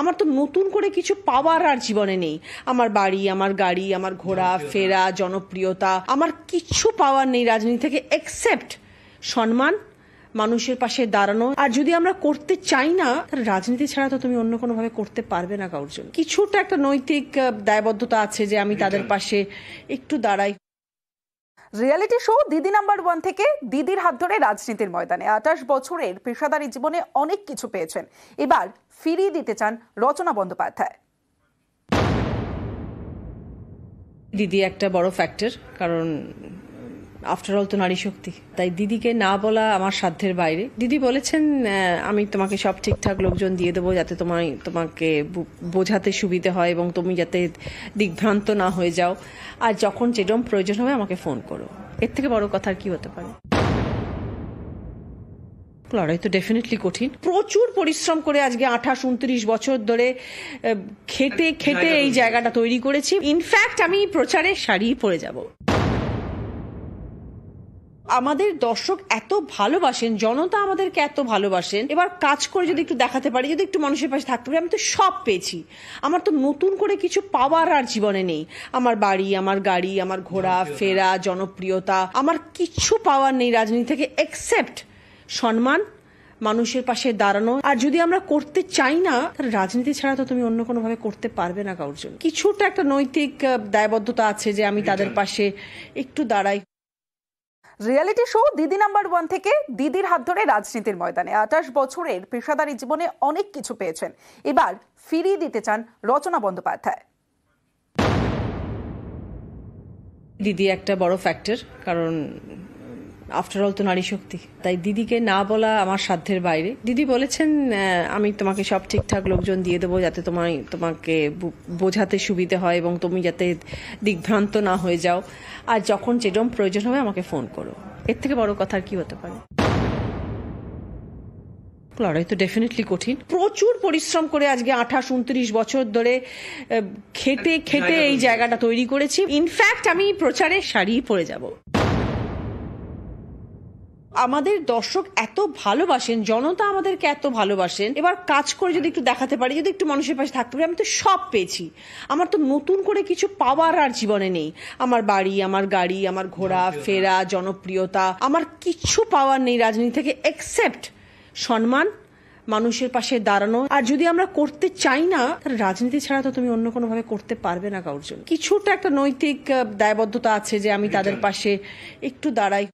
আমার তো নতুন করে কিছু পাওয়ার আর জীবনে নেই। আমার বাড়ি, আমার গাড়ি, আমার ঘোরা ফেরা, জনপ্রিয়তা, আমার কিচ্ছু পাওয়ার নেই রাজনীতি থেকে, এক্সেপ্ট সম্মান, মানুষের পাশে দাঁড়ানো। আর যদি আমরা করতে চাই না, তাহলে রাজনীতি ছাড়া তো তুমি অন্য কোনো ভাবে করতে পারবে না কারোর জন্য। কিছুটা একটা নৈতিক দায়বদ্ধতা আছে যে আমি তাদের পাশে একটু দাঁড়াই। রিয়েলিটি শো দিদি নাম্বার 1 থেকে দিদির হাত ধরে রাজনীতির ময়দানে 28 বছরের পেশাদারী জীবনে অনেক কিছু পেয়েছেন। এবার ফিরিয়ে দিতে চান রচনা বন্দ্যোপাধ্যায়। দিদি একটা বড় ফ্যাক্টর, কারণ আফটার অল তো নারী শক্তি। তাই দিদিকে না বলা আমার সাধ্যের বাইরে। দিদি বলেছেন আমি তোমাকে সব ঠিকঠাক লোকজন দিয়ে দেবো যাতে তোমাকে বোঝাতে সুবিধে হয় এবং তুমি যাতে দিগ্ভ্রান্ত না হয়ে যাও, আর যখন যেরকম প্রয়োজন হবে আমাকে ফোন করো। এর থেকে বড় কথা আর কি হতে পারে? লড়াই তো ডেফিনেটলি কঠিন। প্রচুর পরিশ্রম করে আজকে 28-29 বছর ধরে খেটে এই জায়গাটা তৈরি করেছি। ইনফ্যাক্ট আমি প্রচারে শাড়ি পরে যাব। আমাদের দর্শক এত ভালোবাসেন, জনতা আমাদেরকে এত ভালোবাসেন, এবার কাজ করে যদি একটু দেখাতে পারি, যদি একটু মানুষের পাশে থাকতে পারি, আমি তো সব পেয়েছি। আমার তো নতুন করে কিছু পাওয়ার আর জীবনে নেই। আমার বাড়ি, আমার গাড়ি, আমার ঘোরা ফেরা, জনপ্রিয়তা, আমার কিচ্ছু পাওয়ার নেই রাজনীতি থেকে, এক্সেপ্ট সম্মান, মানুষের পাশে দাঁড়ানো। আর যদি আমরা করতে চাই না, তাহলে রাজনীতি ছাড়া তো তুমি অন্য কোনো ভাবে করতে পারবে না কারোর জন্য। কিছুটা একটা নৈতিক দায়বদ্ধতা আছে যে আমি তাদের পাশে একটু দাঁড়াই। রিয়েলিটি শো দিদি নাম্বার 1 থেকে দিদির হাত ধরে রাজনীতির ময়দানে 28 বছরের পেশাদারী জীবনে অনেক কিছু পেয়েছেন। এবার ফিরিয়ে দিতে চান রচনা বন্দ্যোপাধ্যায়। দিদি একটা বড় ফ্যাক্টর, কারণ আফটার অল তো নারী শক্তি। তাই দিদিকে না বলা আমার সাধ্যের বাইরে। দিদি বলেছেন আমি তোমাকে সব ঠিকঠাক লোকজন দিয়ে দেবো যাতে তোমাকে বোঝাতে সুবিধে হয় এবং তুমি যাতে দিগ্ভ্রান্ত না হয়ে যাও, আর যখন যেরকম প্রয়োজন হবে আমাকে ফোন করো। এর থেকে বড় কথা আর কি হতে পারে? লড়াই তো ডেফিনেটলি কঠিন। প্রচুর পরিশ্রম করে আজকে 28-29 বছর ধরে খেটে এই জায়গাটা তৈরি করেছি। ইনফ্যাক্ট আমি প্রচারে শাড়ি পরে যাব। আমাদের দর্শক এত ভালোবাসেন, জনতা আমাদেরকে এত ভালোবাসেন, এবার কাজ করে যদি একটু দেখাতে পারি, যদি একটু মানুষের পাশে থাকতে পারি, আমি তো সব পেয়েছি। আমার তো নতুন করে কিছু পাওয়ার আর জীবনে নেই। আমার বাড়ি, আমার গাড়ি, আমার ঘোরা ফেরা, জনপ্রিয়তা, আমার কিচ্ছু পাওয়ার নেই রাজনীতি থেকে, এক্সেপ্ট সম্মান, মানুষের পাশে দাঁড়ানো। আর যদি আমরা করতে চাই না, তাহলে রাজনীতি ছাড়া তো তুমি অন্য কোনো ভাবে করতে পারবে না কারোর জন্য। কিছুটা একটা নৈতিক দায়বদ্ধতা আছে যে আমি তাদের পাশে একটু দাঁড়াই।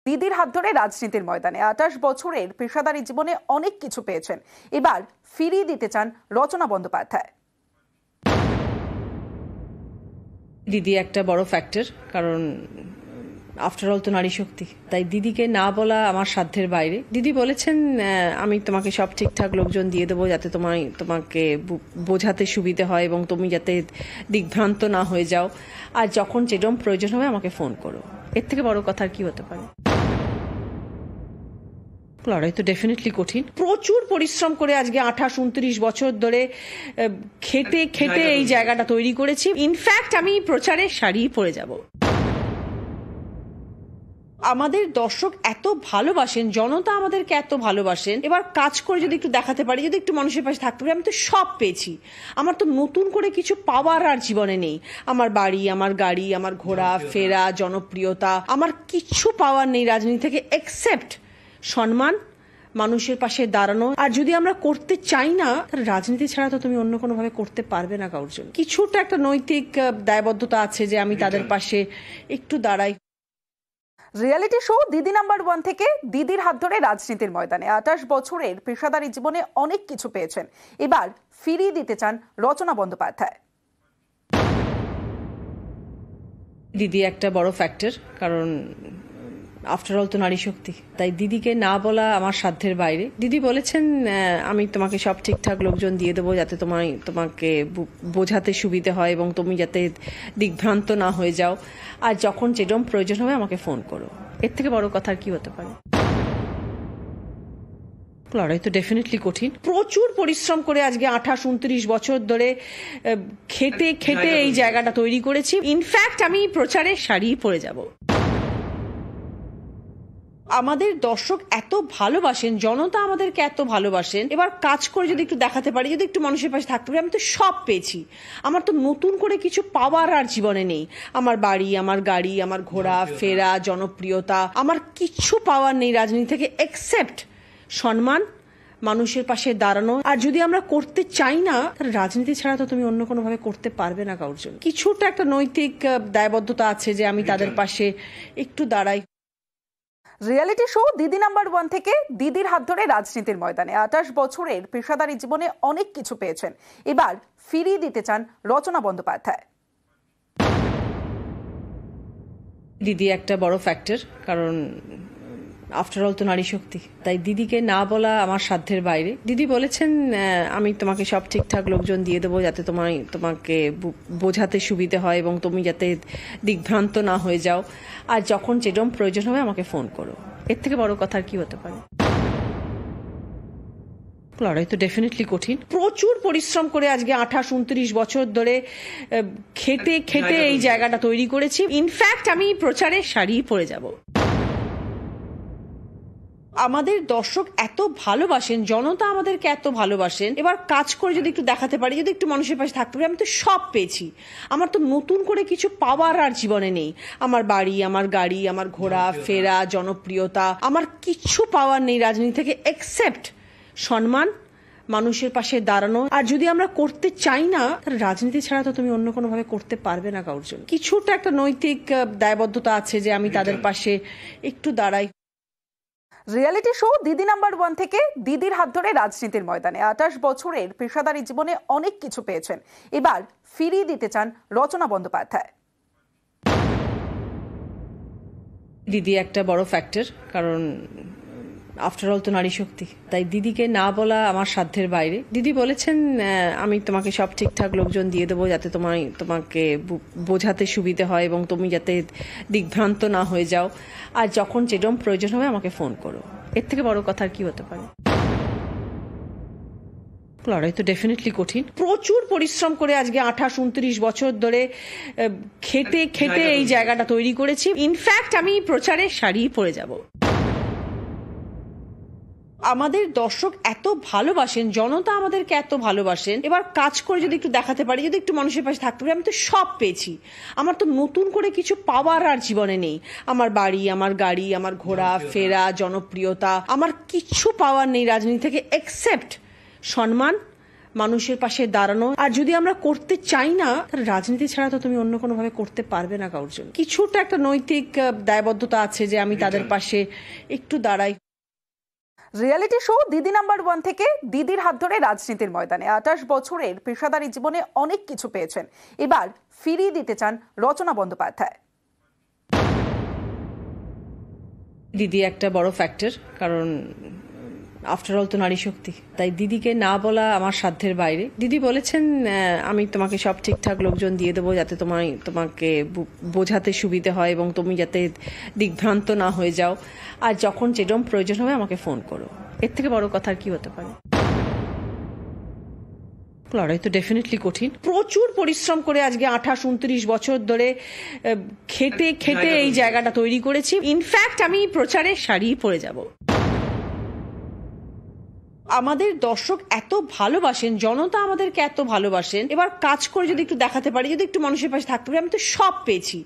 দিদির হাত ধরে রাজনীতির ময়দানে 28 বছরের পেশাদারী জীবনে অনেক কিছু পেয়েছেন। এবার ফিরিয়ে দিতে চান রচনা বন্দ্যোপাধ্যায়। দিদি একটা বড় ফ্যাক্টর, কারণ আফটার অল তো নারী শক্তি। তাই দিদিকে না বলা আমার সাধ্যের বাইরে। দিদি বলেছেন আমি তোমাকে সব ঠিকঠাক লোকজন দিয়ে দেবো যাতে তোমাকে বোঝাতে সুবিধে হয় এবং তুমি যাতে দিগ্ভ্রান্ত না হয়ে যাও, আর যখন যেরকম প্রয়োজন হবে আমাকে ফোন করো। এর থেকে বড় কথা আর কি হতে পারে? লড়াই তো ডেফিনেটলি কঠিন। প্রচুর পরিশ্রম করে আজকে 28-29 বছর ধরে খেটে এই জায়গাটা তৈরি করেছি। ইনফ্যাক্ট আমি প্রচারে শাড়ি পরে যাব। আমাদের দর্শক এত ভালোবাসেন, জনতা আমাদেরকে এত ভালোবাসেন, এবার কাজ করে যদি একটু দেখাতে পারি, যদি একটু মানুষের পাশে থাকতে পারি, আমি তো সব পেয়েছি। আমার তো নতুন করে কিছু পাওয়ার আর জীবনে নেই। আমার বাড়ি, আমার গাড়ি, আমার ঘোরা ফেরা, জনপ্রিয়তা, আমার কিচ্ছু পাওয়ার নেই রাজনীতি থেকে, এক্সেপ্ট সম্মান, মানুষের পাশে দাঁড়ানো। আর যদি আমরা করতে চাই না, তাহলে রাজনীতি ছাড়া তো তুমি অন্য কোনো ভাবে করতে পারবে না কারোর জন্য। কিছুটা একটা নৈতিক দায়বদ্ধতা আছে যে আমি তাদের পাশে একটু দাঁড়াই। রিয়েলিটি শো দিদি নাম্বার 1 থেকে দিদির হাত ধরে রাজনীতির ময়দানে 28 বছরের পেশাদারী জীবনে অনেক কিছু পেয়েছেন। এবার ফিরিয়ে দিতে চান রচনা বন্দ্যোপাধ্যায়। দিদি একটা বড় ফ্যাক্টর, কারণ আফটার অল তো নারী শক্তি। তাই দিদিকে না বলা আমার সাধ্যের বাইরে। দিদি বলেছেন আমি তোমাকে সব ঠিকঠাক লোকজন দিয়ে দেবো যাতে তোমাকে বোঝাতে সুবিধে হয় এবং তুমি যাতে দিগ্ভ্রান্ত না হয়ে যাও, আর যখন যেরকম প্রয়োজন হবে আমাকে ফোন করো। এর থেকে বড় কথা আর কি হতে পারে? লড়াই তো ডেফিনেটলি কঠিন। প্রচুর পরিশ্রম করে আজকে 28-29 বছর ধরে খেটে খেটে এই জায়গাটা তৈরি করেছি। ইনফ্যাক্ট আমি প্রচারে শাড়ি পরে যাব। আমাদের দর্শক এত ভালোবাসেন, জনতা আমাদেরকে এত ভালোবাসেন, এবার কাজ করে যদি একটু দেখাতে পারি, যদি একটু মানুষের পাশে থাকতে পারি, আমি তো সব পেয়েছি। আমার তো নতুন করে কিছু পাওয়ার আর জীবনে নেই। আমার বাড়ি, আমার গাড়ি, আমার ঘোরা ফেরা, জনপ্রিয়তা, আমার কিচ্ছু পাওয়ার নেই রাজনীতি থেকে, এক্সেপ্ট সম্মান, মানুষের পাশে দাঁড়ানো। আর যদি আমরা করতে চাই না, তাহলে রাজনীতি ছাড়া তো তুমি অন্য কোনো ভাবে করতে পারবে না কারোর জন্য। কিছুটা একটা নৈতিক দায়বদ্ধতা আছে যে আমি তাদের পাশে একটু দাঁড়াই। রিয়েলিটি শো দিদি নাম্বার 1 থেকে দিদির হাত ধরে রাজনীতির ময়দানে 28 বছরের পেশাদারী জীবনে অনেক কিছু পেয়েছেন। এবার ফিরিয়ে দিতে চান রচনা বন্দ্যোপাধ্যায়। দিদি একটা বড় ফ্যাক্টর, কারণ আফটার অল তো নারী শক্তি। তাই দিদিকে না বলা আমার সাধ্যের বাইরে। দিদি বলেছেন আমি তোমাকে সব ঠিকঠাক লোকজন দিয়ে দেবো যাতে তোমাকে বোঝাতে সুবিধে হয় এবং তুমি যাতে দিগ্ভ্রান্ত না হয়ে যাও, আর যখন যেরকম প্রয়োজন হবে আমাকে ফোন করো। এর থেকে বড় কথা আর কি হতে পারে? লড়াই তো ডেফিনেটলি কঠিন। প্রচুর পরিশ্রম করে আজকে 28-29 বছর ধরে খেটে খেটে এই জায়গাটা তৈরি করেছি। ইনফ্যাক্ট আমি প্রচারে শাড়ি পরে যাব। আমাদের দর্শক এত ভালোবাসেন, জনতা আমাদেরকে এত ভালোবাসেন, এবার কাজ করে যদি একটু দেখাতে পারি, যদি একটু মানুষের পাশে থাকতে পারি, আমি তো সব পেয়েছি। আমার তো নতুন করে কিছু পাওয়ার আর জীবনে নেই। আমার বাড়ি, আমার গাড়ি, আমার ঘোরা ফেরা, জনপ্রিয়তা, আমার কিচ্ছু পাওয়ার নেই রাজনীতি থেকে, এক্সেপ্ট সম্মান, মানুষের পাশে দাঁড়ানো। আর যদি আমরা করতে চাই না, তাহলে রাজনীতি ছাড়া তো তুমি অন্য কোনো ভাবে করতে পারবে না কারোর জন্য। কিছুটা একটা নৈতিক দায়বদ্ধতা আছে যে আমি তাদের পাশে একটু দাঁড়াই। রিয়েলিটি শো দিদি নাম্বার 1 থেকে দিদির হাত ধরে রাজনীতির ময়দানে 28 বছরের পেশাদারী জীবনে অনেক কিছু পেয়েছেন। এবার ফিরিয়ে দিতে চান রচনা বন্দ্যোপাধ্যায়। দিদি একটা বড় ফ্যাক্টর, কারণ আফটার অল তো নারী শক্তি। তাই দিদিকে না বলা আমার সাধ্যের বাইরে। দিদি বলেছেন আমি তোমাকে সব ঠিকঠাক লোকজন দিয়ে দেবো যাতে তোমাকে বোঝাতে সুবিধে হয় এবং তুমি যাতে দিগ্ভ্রান্ত না হয়ে যাও, আর যখন যেরকম প্রয়োজন হবে আমাকে ফোন করো। এর থেকে বড় কথা আর কি হতে পারে? লড়াই তো ডেফিনেটলি কঠিন। প্রচুর পরিশ্রম করে আজকে 28-29 বছর ধরে খেটে খেটে এই জায়গাটা তৈরি করেছি। ইনফ্যাক্ট আমি প্রচারে শাড়ি পরে যাব। আমাদের দর্শক এত ভালোবাসেন, জনতা আমাদেরকে এত ভালোবাসেন, এবার কাজ করে যদি একটু দেখাতে পারি, যদি একটু মানুষের পাশে থাকতে পারি, আমি তো সব পেয়েছি। আমার তো নতুন করে কিছু পাওয়ার আর জীবনে নেই। আমার বাড়ি, আমার গাড়ি, আমার ঘোরা ফেরা, জনপ্রিয়তা, আমার কিচ্ছু পাওয়ার নেই রাজনীতি থেকে, এক্সেপ্ট সম্মান, মানুষের পাশে দাঁড়ানো। আর যদি আমরা করতে চাই না, তাহলে রাজনীতি ছাড়া তো তুমি অন্য কোনো ভাবে করতে পারবে না কারোর জন্য। কিছুটা একটা নৈতিক দায়বদ্ধতা আছে যে আমি তাদের পাশে একটু দাঁড়াই। রিয়েলিটি শো দিদি নাম্বার 1 থেকে দিদির হাত ধরে রাজনীতির ময়দানে 28 বছরের পেশাদারী জীবনে অনেক কিছু পেয়েছেন। এবার ফিরিয়ে দিতে চান রচনা বন্দ্যোপাধ্যায়। দিদি একটা বড় ফ্যাক্টর, কারণ আফটার অল তো নারী শক্তি। তাই দিদিকে না বলা আমার সাধ্যের বাইরে। দিদি বলেছেন আমি তোমাকে সব ঠিকঠাক লোকজন দিয়ে দেবো যাতে তোমাকে বোঝাতে সুবিধে হয় এবং তুমি যাতে দিগ্ভ্রান্ত না হয়ে যাও, আর যখন যেরকম প্রয়োজন হবে আমাকে ফোন করো। এর থেকে বড় কথা আর কি হতে পারে? লড়াই তো ডেফিনেটলি কঠিন। প্রচুর পরিশ্রম করে আজকে 28-29 বছর ধরে খেটে খেটে এই জায়গাটা তৈরি করেছি। ইনফ্যাক্ট আমি প্রচারে শাড়ি পরে যাব। আমাদের দর্শক এত ভালোবাসেন, জনতা আমাদেরকে এত ভালোবাসেন, এবার কাজ করে যদি একটু দেখাতে পারি, যদি একটু মানুষের পাশে থাকতে পারি, আমি তো সব পেয়েছি।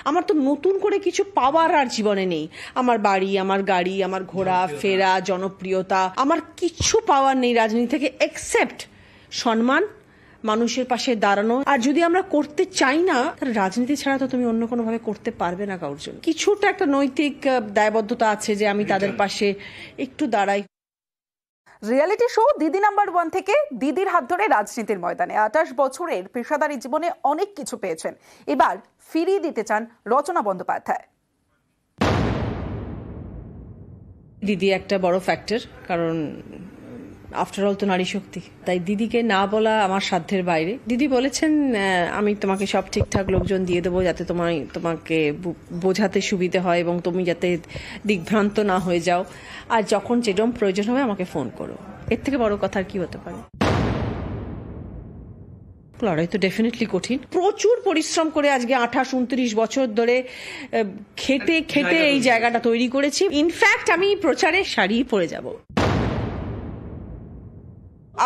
আমার তো নতুন করে কিছু পাওয়ার আর জীবনে নেই। আমার বাড়ি, আমার গাড়ি, আমার ঘোরা ফেরা, জনপ্রিয়তা, আমার কিচ্ছু পাওয়ার নেই রাজনীতি থেকে এক্সেপ্ট সম্মান, মানুষের পাশে দাঁড়ানো। আর যদি আমরা করতে চাই না, তাহলে রাজনীতি ছাড়া তো তুমি অন্য কোনো ভাবে করতে পারবে না কারোর জন্য। কিছুটা একটা নৈতিক দায়বদ্ধতা আছে যে আমি তাদের পাশে একটু দাঁড়াই। রিয়েলিটি শো দিদি নাম্বার 1 থেকে দিদির হাত ধরে রাজনীতির ময়দানে 28 বছরের পেশাদারী জীবনে অনেক কিছু পেয়েছেন। এবার ফিরিয়ে দিতে চান রচনা বন্দ্যোপাধ্যায়। দিদি একটা বড় ফ্যাক্টর, কারণ আফটার অল তো নারী শক্তি। তাই দিদিকে না বলা আমার সাধ্যের বাইরে। দিদি বলেছেন আমি তোমাকে সব ঠিকঠাক লোকজন দিয়ে দেবো যাতে তোমাকে বোঝাতে সুবিধে হয় এবং তুমি যাতে দিগ্ভ্রান্ত না হয়ে যাও, আর যখন যেরকম প্রয়োজন হবে আমাকে ফোন করো। এর থেকে বড় কথা আর কি হতে পারে? লড়াই তো ডেফিনেটলি কঠিন। প্রচুর পরিশ্রম করে আজকে 28-29 বছর ধরে খেটে খেটে এই জায়গাটা তৈরি করেছি। ইনফ্যাক্ট আমি প্রচারে শাড়ি পরে যাব।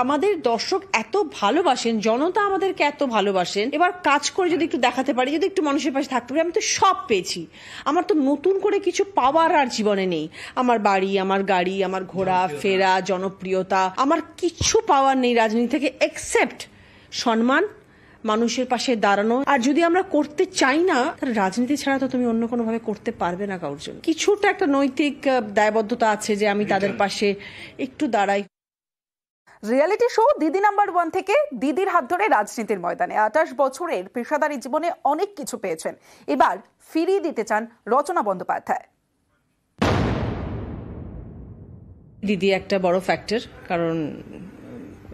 আমাদের দর্শক এত ভালোবাসেন, জনতা আমাদেরকে এত ভালোবাসেন, এবার কাজ করে যদি একটু দেখাতে পারি, যদি একটু মানুষের পাশে থাকতে পারি, আমি তো সব পেয়েছি। আমার তো নতুন করে কিছু পাওয়ার আর জীবনে নেই। আমার বাড়ি, আমার গাড়ি, আমার ঘোরা ফেরা, জনপ্রিয়তা, আমার কিচ্ছু পাওয়ার নেই রাজনীতি থেকে এক্সেপ্ট সম্মান, মানুষের পাশে দাঁড়ানো। আর যদি আমরা করতে চাই না, তাহলে রাজনীতি ছাড়া তো তুমি অন্য কোনো ভাবে করতে পারবে না কারোর জন্য। কিছুটা একটা নৈতিক দায়বদ্ধতা আছে যে আমি তাদের পাশে একটু দাঁড়াই। রিয়েলিটি শো দিদি নাম্বার 1 থেকে দিদির হাত ধরে রাজনীতির ময়দানে 28 বছরের পেশাদারী জীবনে অনেক কিছু পেয়েছেন। এবার ফিরিয়ে দিতে চান রচনা বন্দ্যোপাধ্যায়। দিদি একটা বড় ফ্যাক্টর, কারণ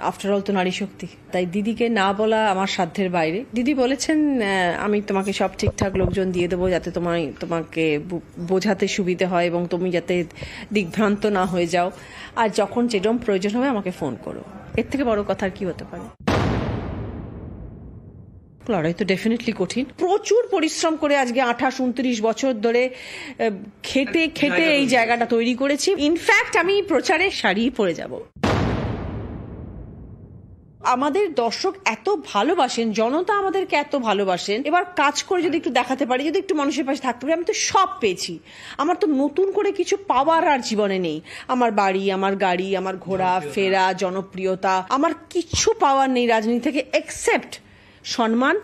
আফটার অল তো নারী শক্তি। তাই দিদিকে না বলা আমার সাধ্যের বাইরে। দিদি বলেছেন আমি তোমাকে সব ঠিকঠাক লোকজন দিয়ে দেবো যাতে তোমাকে বোঝাতে সুবিধে হয় এবং তুমি যাতে দিগ্ভ্রান্ত না হয়ে যাও, আর যখন যেরকম প্রয়োজন হবে আমাকে ফোন করো। এর থেকে বড় কথা আর কি হতে পারে? লড়াই তো ডেফিনেটলি কঠিন। প্রচুর পরিশ্রম করে আজকে 28-29 বছর ধরে খেটে খেটে এই জায়গাটা তৈরি করেছি। ইনফ্যাক্ট আমি প্রচারে শাড়ি পরে যাব। আমাদের দর্শক এত ভালোবাসেন, জনতা আমাদেরকে এত ভালোবাসেন, এবার কাজ করে যদি একটু দেখাতে পারি, যদি একটু মানুষের পাশে থাকতে পারি, আমি তো সব পেয়েছি। আমার তো নতুন করে কিছু পাওয়ার আর জীবনে নেই। আমার বাড়ি, আমার গাড়ি, আমার ঘোরা ফেরা, জনপ্রিয়তা, আমার কিচ্ছু পাওয়ার নেই রাজনীতি থেকে এক্সেপ্ট সম্মান,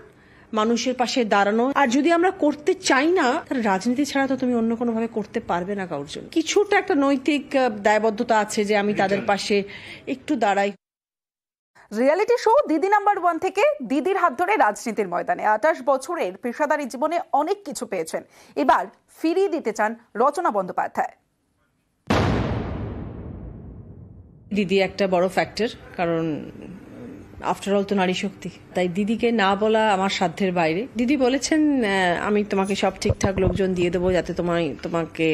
মানুষের পাশে দাঁড়ানো। আর যদি আমরা করতে চাই না, তাহলে রাজনীতি ছাড়া তো তুমি অন্য কোনো ভাবে করতে পারবে না কারোর জন্য। কিছুটা একটা নৈতিক দায়বদ্ধতা আছে যে আমি তাদের পাশে একটু দাঁড়াই। রিয়েলিটি শো দিদি নাম্বার 1 থেকে দিদির হাত ধরে রাজনীতির ময়দানে 28 বছরের পেশাদারী জীবনে অনেক কিছু পেয়েছেন। এবার ফিরিয়ে দিতে চান রচনা বন্দ্যোপাধ্যায়। দিদি একটা বড় ফ্যাক্টর, কারণ আফটার অল তো নারী শক্তি। তাই দিদিকে না বলা আমার সাধ্যের বাইরে। দিদি বলেছেন আমি তোমাকে সব ঠিকঠাক লোকজন দিয়ে দেবো যাতে তোমাকে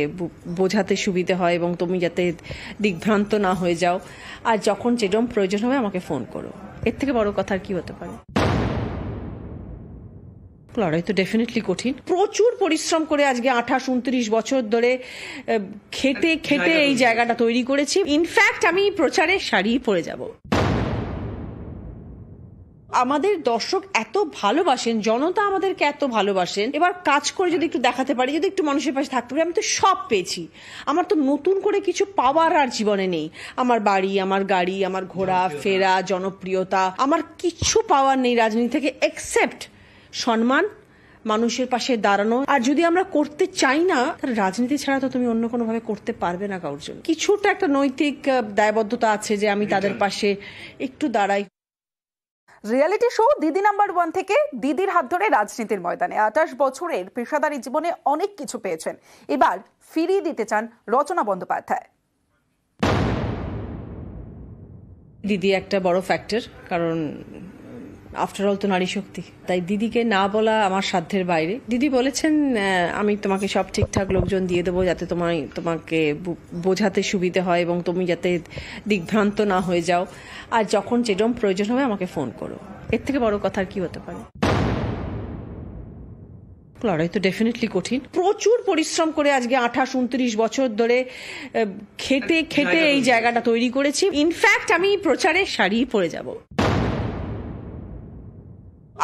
বোঝাতে সুবিধে হয় এবং তুমি যাতে দিগ্ভ্রান্ত না হয়ে যাও, আর যখন যেরকম প্রয়োজন হবে আমাকে ফোন করো। এর থেকে বড় কথা আর কি হতে পারে? লড়াই তো ডেফিনেটলি কঠিন। প্রচুর পরিশ্রম করে আজকে 28-29 বছর ধরে খেটে খেটে এই জায়গাটা তৈরি করেছি। ইনফ্যাক্ট আমি প্রচারে শাড়ি পরে যাব। আমাদের দর্শক এত ভালোবাসেন, জনতা আমাদেরকে এত ভালোবাসেন, এবার কাজ করে যদি একটু দেখাতে পারি, যদি একটু মানুষের পাশে থাকতে পারি, আমি তো সব পেয়েছি। আমার তো নতুন করে কিছু পাওয়ার আর জীবনে নেই। আমার বাড়ি, আমার গাড়ি, আমার ঘোরা ফেরা, জনপ্রিয়তা, আমার কিচ্ছু পাওয়ার নেই রাজনীতি থেকে এক্সেপ্ট সম্মান, মানুষের পাশে দাঁড়ানো। আর যদি আমরা করতে চাই না, তাহলে রাজনীতি ছাড়া তো তুমি অন্য কোনো ভাবে করতে পারবে না কারোর জন্য। কিছুটা একটা নৈতিক দায়বদ্ধতা আছে যে আমি তাদের পাশে একটু দাঁড়াই। রিয়েলিটি শো দিদি নাম্বার 1 থেকে দিদির হাত ধরে রাজনীতির ময়দানে 28 বছরের পেশাদারী জীবনে অনেক কিছু পেয়েছেন। এবার ফিরিয়ে দিতে চান রচনা বন্দ্যোপাধ্যায়। দিদি একটা বড় ফ্যাক্টর, কারণ আফটার অল তো নারী শক্তি, তাই দিদিকে না বলা আমার সাধ্যের বাইরে। দিদি বলেছেন আমি তোমাকে সব ঠিকঠাক লোকজন দিয়ে দেবো যাতে তোমাকে বোঝাতে সুবিধে হয় এবং তুমি যাতে দিগ্ভ্রান্ত না হয়ে যাও, আর যখন যেরকম প্রয়োজন হবে আমাকে ফোন করো। এর থেকে বড় কথা আর কি হতে পারে? লড়াই তো ডেফিনেটলি কঠিন। প্রচুর পরিশ্রম করে আজকে 28-29 বছর ধরে খেটে খেটে এই জায়গাটা তৈরি করেছি। ইনফ্যাক্ট আমি প্রচারে শাড়ি পরে যাব।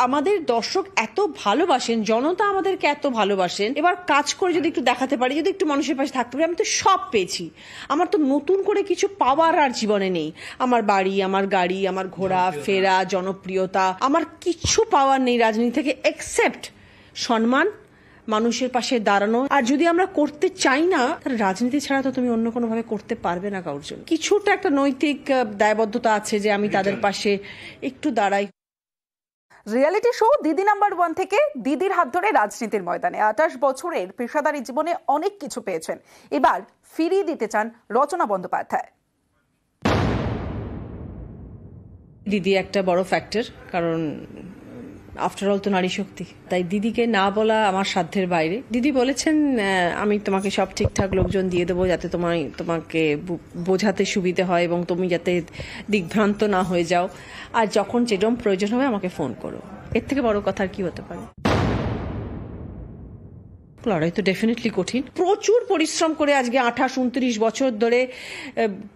আমাদের দর্শক এত ভালোবাসেন, জনতা আমাদেরকে এত ভালোবাসেন, এবার কাজ করে যদি একটু দেখাতে পারি, যদি একটু মানুষের পাশে থাকতে পারি, আমি তো সব পেয়েছি। আমার তো নতুন করে কিছু পাওয়ার আর জীবনে নেই। আমার বাড়ি, আমার গাড়ি, আমার ঘোরা ফেরা, জনপ্রিয়তা, আমার কিচ্ছু পাওয়ার নেই রাজনীতি থেকে, এক্সেপ্ট সম্মান, মানুষের পাশে দাঁড়ানো। আর যদি আমরা করতে চাই না, তাহলে রাজনীতি ছাড়া তো তুমি অন্য কোনো ভাবে করতে পারবে না কারোর জন্য। কিছুটা একটা নৈতিক দায়বদ্ধতা আছে যে আমি তাদের পাশে একটু দাঁড়াই। রিয়েলিটি শো দিদি নাম্বার 1 থেকে দিদির হাত ধরে রাজনীতির ময়দানে 28 বছরের পেশাদারী জীবনে অনেক কিছু পেয়েছেন। এবার ফিরিয়ে দিতে চান রচনা বন্দ্যোপাধ্যায়। দিদি একটা বড় ফ্যাক্টর, কারণ আফটার অল তো নারী শক্তি, তাই দিদিকে না বলা আমার সাধ্যের বাইরে। দিদি বলেছেন আমি তোমাকে সব ঠিকঠাক লোকজন দিয়ে দেবো যাতে তোমাকে বোঝাতে সুবিধে হয় এবং তুমি যাতে দিগ্ভ্রান্ত না হয়ে যাও, আর যখন যেরকম প্রয়োজন হবে আমাকে ফোন করো। এর থেকে বড় কথা আর কি হতে পারে? লড়াই তো ডেফিনেটলি কঠিন। প্রচুর পরিশ্রম করে আজকে 28-29 বছর ধরে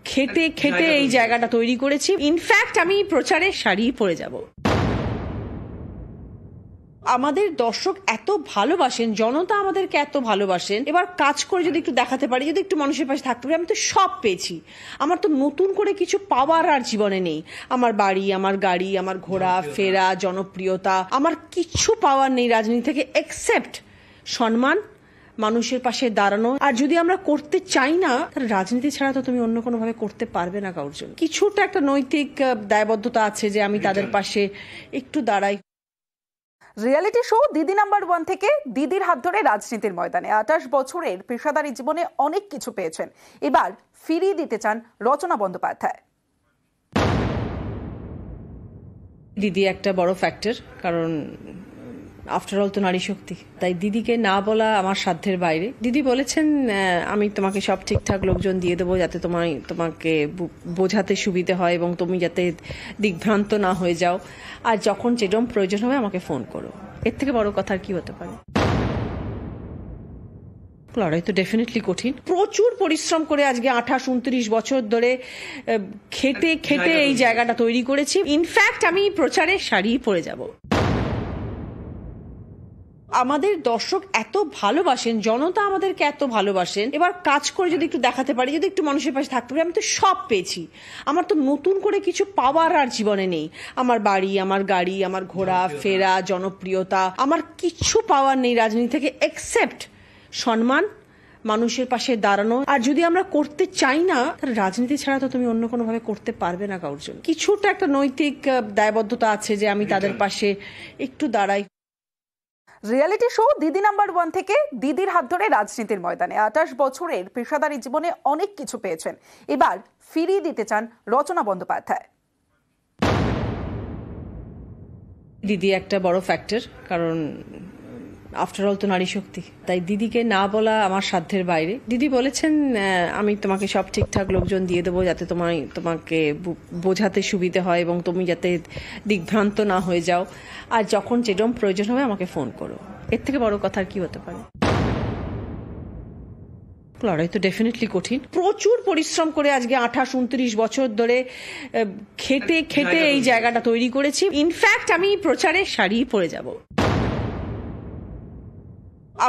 খেটে খেটে এই জায়গাটা তৈরি করেছি। ইনফ্যাক্ট আমি প্রচারে শাড়ি পরে যাব। আমাদের দর্শক এত ভালোবাসেন, জনতা আমাদেরকে এত ভালোবাসেন, এবার কাজ করে যদি একটু দেখাতে পারি, যদি একটু মানুষের পাশে থাকতে পারি, আমি তো সব পেয়েছি। আমার তো নতুন করে কিছু পাওয়ার আর জীবনে নেই। আমার বাড়ি, আমার গাড়ি, আমার ঘোরা ফেরা, জনপ্রিয়তা, আমার কিচ্ছু পাওয়ার নেই রাজনীতি থেকে, এক্সেপ্ট সম্মান, মানুষের পাশে দাঁড়ানো। আর যদি আমরা করতে চাই না, তাহলে রাজনীতি ছাড়া তো তুমি অন্য কোনো ভাবে করতে পারবে না কারোর জন্য। কিছুটা একটা নৈতিক দায়বদ্ধতা আছে যে আমি তাদের পাশে একটু দাঁড়াই। রিয়েলিটি শো দিদি নাম্বার 1 থেকে দিদির হাত ধরে রাজনীতির ময়দানে 28 বছরের পেশাদারী জীবনে অনেক কিছু পেয়েছেন। এবার ফিরিয়ে দিতে চান রচনা বন্দ্যোপাধ্যায়। দিদি একটা বড় ফ্যাক্টর, কারণ আফটার অল তো নারী শক্তি, তাই দিদিকে না বলা আমার সাধ্যের বাইরে। দিদি বলেছেন আমি তোমাকে সব ঠিকঠাক লোকজন দিয়ে দেবো যাতে তোমাকে বোঝাতে সুবিধে হয় এবং তুমি যাতে দিগ্ভ্রান্ত না হয়ে যাও, আর যখন যেরকম প্রয়োজন হবে আমাকে ফোন করো। এর থেকে বড় কথা আর কি হতে পারে? লড়াই তো ডেফিনেটলি কঠিন। প্রচুর পরিশ্রম করে আজকে 28-29 বছর ধরে খেটে খেটে এই জায়গাটা তৈরি করেছি। ইনফ্যাক্ট আমি প্রচারে শাড়ি পরে যাব। আমাদের দর্শক এত ভালোবাসেন, জনতা আমাদেরকে এত ভালোবাসেন, এবার কাজ করে যদি একটু দেখাতে পারি, যদি একটু মানুষের পাশে থাকতে পারি, আমি তো সব পেয়েছি। আমার তো নতুন করে কিছু পাওয়ার আর জীবনে নেই। আমার বাড়ি, আমার গাড়ি, আমার ঘোরা ফেরা, জনপ্রিয়তা, আমার কিচ্ছু পাওয়ার নেই রাজনীতি থেকে, এক্সেপ্ট সম্মান, মানুষের পাশে দাঁড়ানো। আর যদি আমরা করতে চাই না, তাহলে রাজনীতি ছাড়া তো তুমি অন্য কোনো ভাবে করতে পারবে না কারোর জন্য। কিছুটা একটা নৈতিক দায়বদ্ধতা আছে যে আমি তাদের পাশে একটু দাঁড়াই। রিয়েলিটি শো দিদি নাম্বার 1 থেকে দিদির হাত ধরে রাজনীতির ময়দানে 28 বছরের পেশাদারী জীবনে অনেক কিছু পেয়েছেন। এবার ফিরিয়ে দিতে চান রচনা বন্দ্যোপাধ্যায়। দিদি একটা বড় ফ্যাক্টর, কারণ আফটার অল তো নারী শক্তি, তাই দিদিকে না বলা আমার সাধ্যের বাইরে। দিদি বলেছেন আমি তোমাকে সব ঠিকঠাক লোকজন দিয়ে দেবো যাতে তোমাকে বোঝাতে সুবিধে হয় এবং তুমি যাতে দিগ্ভ্রান্ত না হয়ে যাও, আর যখন যেরকম প্রয়োজন হবে আমাকে ফোন করো। এর থেকে বড় কথা আর কি হতে পারে? লড়াই তো ডেফিনেটলি কঠিন। প্রচুর পরিশ্রম করে আজকে 28-29 বছর ধরে খেটে খেটে এই জায়গাটা তৈরি করেছি। ইনফ্যাক্ট আমি প্রচারে শাড়ি পরে যাব।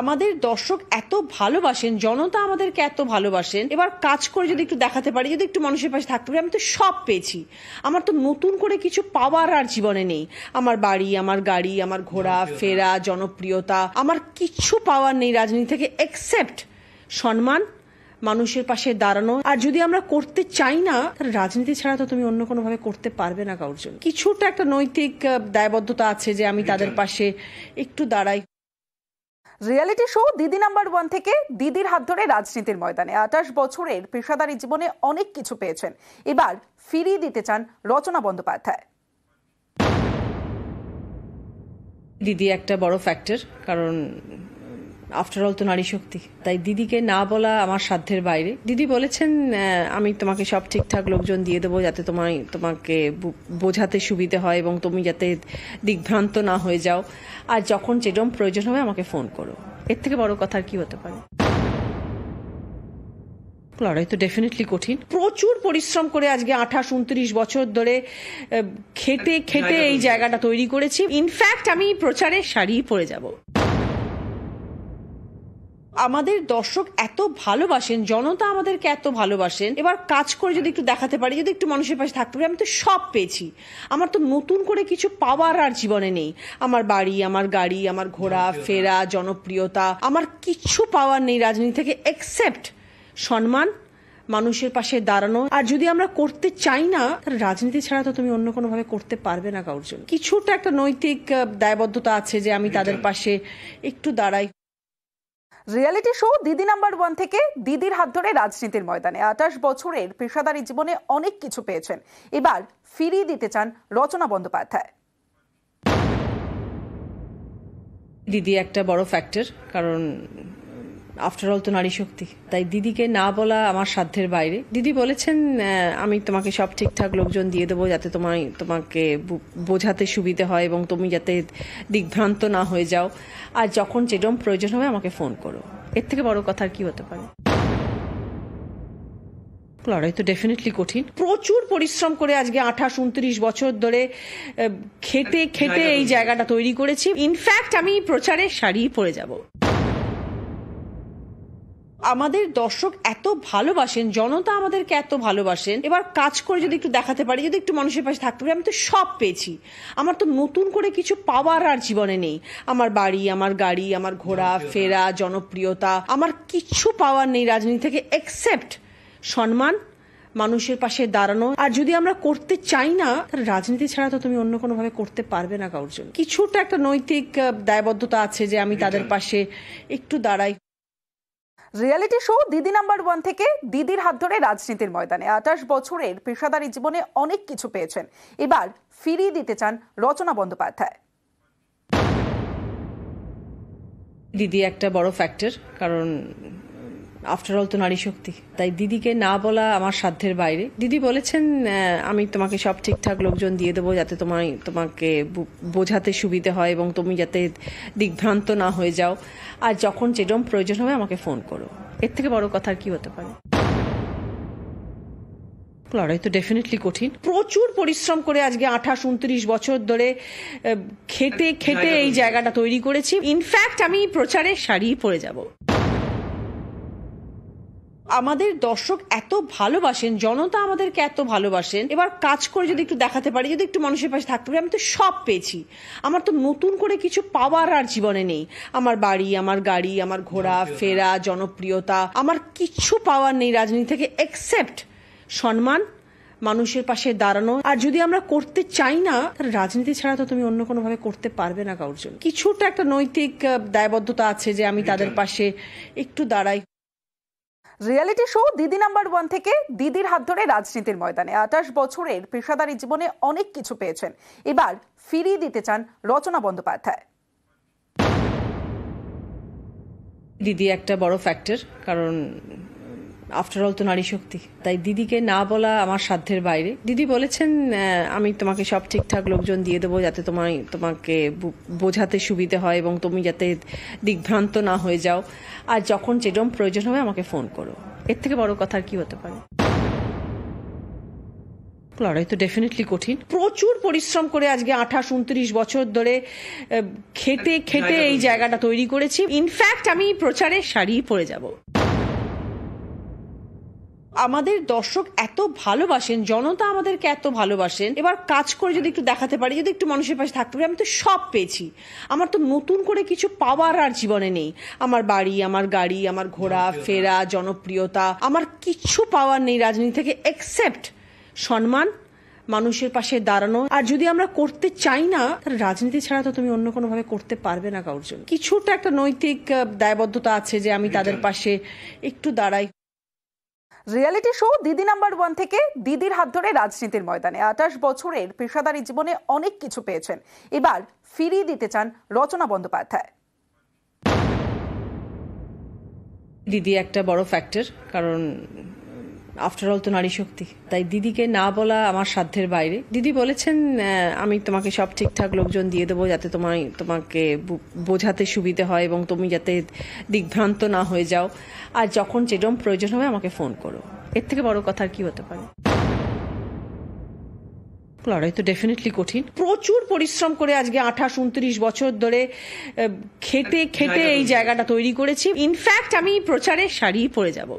আমাদের দর্শক এত ভালোবাসেন, জনতা আমাদেরকে এত ভালোবাসেন, এবার কাজ করে যদি একটু দেখাতে পারি, যদি একটু মানুষের পাশে থাকতে পারি, আমি তো সব পেয়েছি। আমার তো নতুন করে কিছু পাওয়ার আর জীবনে নেই। আমার বাড়ি, আমার গাড়ি, আমার ঘোরা ফেরা, জনপ্রিয়তা, আমার কিচ্ছু পাওয়ার নেই রাজনীতি থেকে, এক্সেপ্ট সম্মান, মানুষের পাশে দাঁড়ানো। আর যদি আমরা করতে চাই না, তাহলে রাজনীতি ছাড়া তো তুমি অন্য কোনো ভাবে করতে পারবে না কারোর জন্য। কিছুটা একটা নৈতিক দায়বদ্ধতা আছে যে আমি তাদের পাশে একটু দাঁড়াই। রিয়েলিটি শো দিদি নাম্বার 1 থেকে দিদির হাত ধরে রাজনীতির ময়দানে 28 বছরের পেশাদারী জীবনে অনেক কিছু পেয়েছেন। এবার ফিরিয়ে দিতে চান রচনা বন্দ্যোপাধ্যায়। দিদি একটা বড় ফ্যাক্টর, কারণ আফটার অল তো নারী শক্তি। তাই দিদিকে না বলা আমার সাধ্যের বাইরে। দিদি বলেছেন আমি তোমাকে সব ঠিকঠাক লোকজন দিয়ে দেবো যাতে তোমাকে বোঝাতে সুবিধে হয় এবং তুমি যাতে দিগ্ভ্রান্ত না হয়ে যাও, আর যখন যেরকম প্রয়োজন হবে আমাকে ফোন করো। এর থেকে বড় কথা আর কি হতে পারে? লড়াই তো ডেফিনেটলি কঠিন। প্রচুর পরিশ্রম করে আজকে 28-29 বছর ধরে খেটে খেটে এই জায়গাটা তৈরি করেছি। ইনফ্যাক্ট আমি প্রচারে শাড়ি পরে যাব। আমাদের দর্শক এত ভালোবাসেন, জনতা আমাদেরকে এত ভালোবাসেন, এবার কাজ করে যদি একটু দেখাতে পারি, যদি একটু মানুষের পাশে থাকতে পারি, আমি তো সব পেয়েছি। আমার তো নতুন করে কিছু পাওয়ার আর জীবনে নেই। আমার বাড়ি, আমার গাড়ি, আমার ঘোরা ফেরা, জনপ্রিয়তা, আমার কিচ্ছু পাওয়ার নেই রাজনীতি থেকে, এক্সেপ্ট সম্মান, মানুষের পাশে দাঁড়ানো। আর যদি আমরা করতে চাই না, তাহলে রাজনীতি ছাড়া তো তুমি অন্য কোনো ভাবে করতে পারবে না কারোর জন্য। কিছুটা একটা নৈতিক দায়বদ্ধতা আছে যে আমি তাদের পাশে একটু দাঁড়াই। রিয়েলিটি শো দিদি নাম্বার 1 থেকে দিদির হাত ধরে রাজনীতির ময়দানে 28 বছরের পেশাদারী জীবনে অনেক কিছু পেয়েছেন। এবার ফিরিয়ে দিতে চান রচনা বন্দ্যোপাধ্যায়। দিদি একটা বড় ফ্যাক্টর, কারণ আফটার অল তো নারী শক্তি। তাই দিদিকে না বলা আমার সাধ্যের বাইরে। দিদি বলেছেন আমি তোমাকে সব ঠিকঠাক লোকজন দিয়ে দেবো যাতে তোমাকে বোঝাতে সুবিধে হয় এবং তুমি যাতে দিগ্ভ্রান্ত না হয়ে যাও, আর যখন যেরকম প্রয়োজন হবে আমাকে ফোন করো। এর থেকে বড় কথা আর কি হতে পারে? লড়াই তো ডেফিনেটলি কঠিন। প্রচুর পরিশ্রম করে আজকে 28-29 বছর ধরে খেটে খেটে এই জায়গাটা তৈরি করেছি। ইনফ্যাক্ট আমি প্রচারে শাড়ি পরে যাব। আমাদের দর্শক এত ভালোবাসেন, জনতা আমাদেরকে এত ভালোবাসেন, এবার কাজ করে যদি একটু দেখাতে পারি, যদি একটু মানুষের পাশে থাকতে পারি, আমি তো সব পেয়েছি। আমার তো নতুন করে কিছু পাওয়ার আর জীবনে নেই। আমার বাড়ি, আমার গাড়ি, আমার ঘোরা ফেরা, জনপ্রিয়তা, আমার কিচ্ছু পাওয়ার নেই রাজনীতি থেকে, এক্সেপ্ট সম্মান, মানুষের পাশে দাঁড়ানো। আর যদি আমরা করতে চাই না, তাহলে রাজনীতি ছাড়া তো তুমি অন্য কোনো ভাবে করতে পারবে না কারোর জন্য। কিছুটা একটা নৈতিক দায়বদ্ধতা আছে যে আমি তাদের পাশে একটু দাঁড়াই। রিয়েলিটি শো দিদি নাম্বার 1 থেকে দিদির হাত ধরে রাজনীতির ময়দানে 28 বছরের পেশাদারী জীবনে অনেক কিছু পেয়েছেন। এবার ফিরিয়ে দিতে চান রচনা বন্দ্যোপাধ্যায়। দিদি একটা বড় ফ্যাক্টর, কারণ আফটার অল তো নারী শক্তি। তাই দিদিকে না বলা আমার সাধ্যের বাইরে। দিদি বলেছেন আমি তোমাকে সব ঠিকঠাক লোকজন দিয়ে দেবো যাতে তোমাকে বোঝাতে সুবিধে হয় এবং তুমি যাতে দিগ্ভ্রান্ত না হয়ে যাও, আর যখন যেরকম প্রয়োজন হবে আমাকে ফোন করো। এর থেকে বড় কথা আর কি হতে পারে? লড়াই তো ডেফিনেটলি কঠিন। প্রচুর পরিশ্রম করে আজকে 28-29 বছর ধরে খেটে খেটে এই জায়গাটা তৈরি করেছি। ইনফ্যাক্ট আমি প্রচারে শাড়ি পরে যাব। আমাদের দর্শক এত ভালোবাসেন, জনতা আমাদেরকে এত ভালোবাসেন, এবার কাজ করে যদি একটু দেখাতে পারি, যদি একটু মানুষের পাশে থাকতে পারি, আমি তো সব পেয়েছি। আমার তো নতুন করে কিছু পাওয়ার আর জীবনে নেই। আমার বাড়ি, আমার গাড়ি, আমার ঘোরা ফেরা, জনপ্রিয়তা, আমার কিচ্ছু পাওয়ার নেই রাজনীতি থেকে, এক্সেপ্ট সম্মান, মানুষের পাশে দাঁড়ানো। আর যদি আমরা করতে চাই না, তাহলে রাজনীতি ছাড়া তো তুমি অন্য কোনো ভাবে করতে পারবে না কারোর জন্য। কিছুটা একটা নৈতিক দায়বদ্ধতা আছে যে আমি তাদের পাশে একটু দাঁড়াই। রিয়েলিটি শো দিদি নাম্বার 1 থেকে দিদির হাত ধরে রাজনীতির ময়দানে 28 বছরের পেশাদারী জীবনে অনেক কিছু পেয়েছেন। এবার ফিরিয়ে দিতে চান রচনা বন্দ্যোপাধ্যায়। দিদি একটা বড় ফ্যাক্টর, কারণ আফটার অল তো নারী শক্তি। তাই দিদিকে না বলা আমার সাধ্যের বাইরে। দিদি বলেছেন আমি তোমাকে সব ঠিকঠাক লোকজন দিয়ে দেবো যাতে তোমাকে বোঝাতে সুবিধে হয় এবং তুমি যাতে দিগ্ভ্রান্ত না হয়ে যাও, আর যখন যেরকম প্রয়োজন হবে আমাকে ফোন করো। এর থেকে বড় কথা আর কি হতে পারে? লড়াই তো ডেফিনেটলি কঠিন। প্রচুর পরিশ্রম করে আজকে 28-29 বছর ধরে খেটে খেটে এই জায়গাটা তৈরি করেছি। ইনফ্যাক্ট আমি প্রচারে শাড়ি পরে যাব। আমাদের দর্শক এত ভালোবাসেন, জনতা আমাদেরকে এত ভালোবাসেন, এবার কাজ করে যদি একটু দেখাতে পারি, যদি একটু মানুষের পাশে থাকতে পারি, আমি তো সব পেয়েছি। আমার তো নতুন করে কিছু পাওয়ার আর জীবনে নেই। আমার বাড়ি, আমার গাড়ি, আমার ঘোরা ফেরা, জনপ্রিয়তা, আমার কিচ্ছু পাওয়ার নেই রাজনীতি থেকে, এক্সেপ্ট সম্মান, মানুষের পাশে দাঁড়ানো। আর যদি আমরা করতে চাই না, তাহলে রাজনীতি ছাড়া তো তুমি অন্য কোনো ভাবে করতে পারবে না কারোর জন্য। কিছুটা একটা নৈতিক দায়বদ্ধতা আছে যে আমি তাদের পাশে একটু দাঁড়াই। রিয়েলিটি শো দিদি নাম্বার 1 থেকে দিদির হাত ধরে রাজনীতির ময়দানে 28 বছরের পেশাদারী জীবনে অনেক কিছু পেয়েছেন। এবার ফিরিয়ে দিতে চান রচনা বন্দ্যোপাধ্যায়। দিদি একটা বড় ফ্যাক্টর, কারণ আফটার অল তো নারী শক্তি। তাই দিদিকে না বলা আমার সাধ্যের বাইরে। দিদি বলেছেন আমি তোমাকে সব ঠিকঠাক লোকজন দিয়ে দেবো যাতে তোমাকে বোঝাতে সুবিধে হয় এবং তুমি যাতে দিগ্ভ্রান্ত না হয়ে যাও, আর যখন যেরকম প্রয়োজন হবে আমাকে ফোন করো। এর থেকে বড় কথা আর কি হতে পারে? লড়াই তো ডেফিনেটলি কঠিন। প্রচুর পরিশ্রম করে আজকে 28-29 বছর ধরে খেটে এই জায়গাটা তৈরি করেছি। ইনফ্যাক্ট আমি প্রচারে শাড়ি পরে যাব।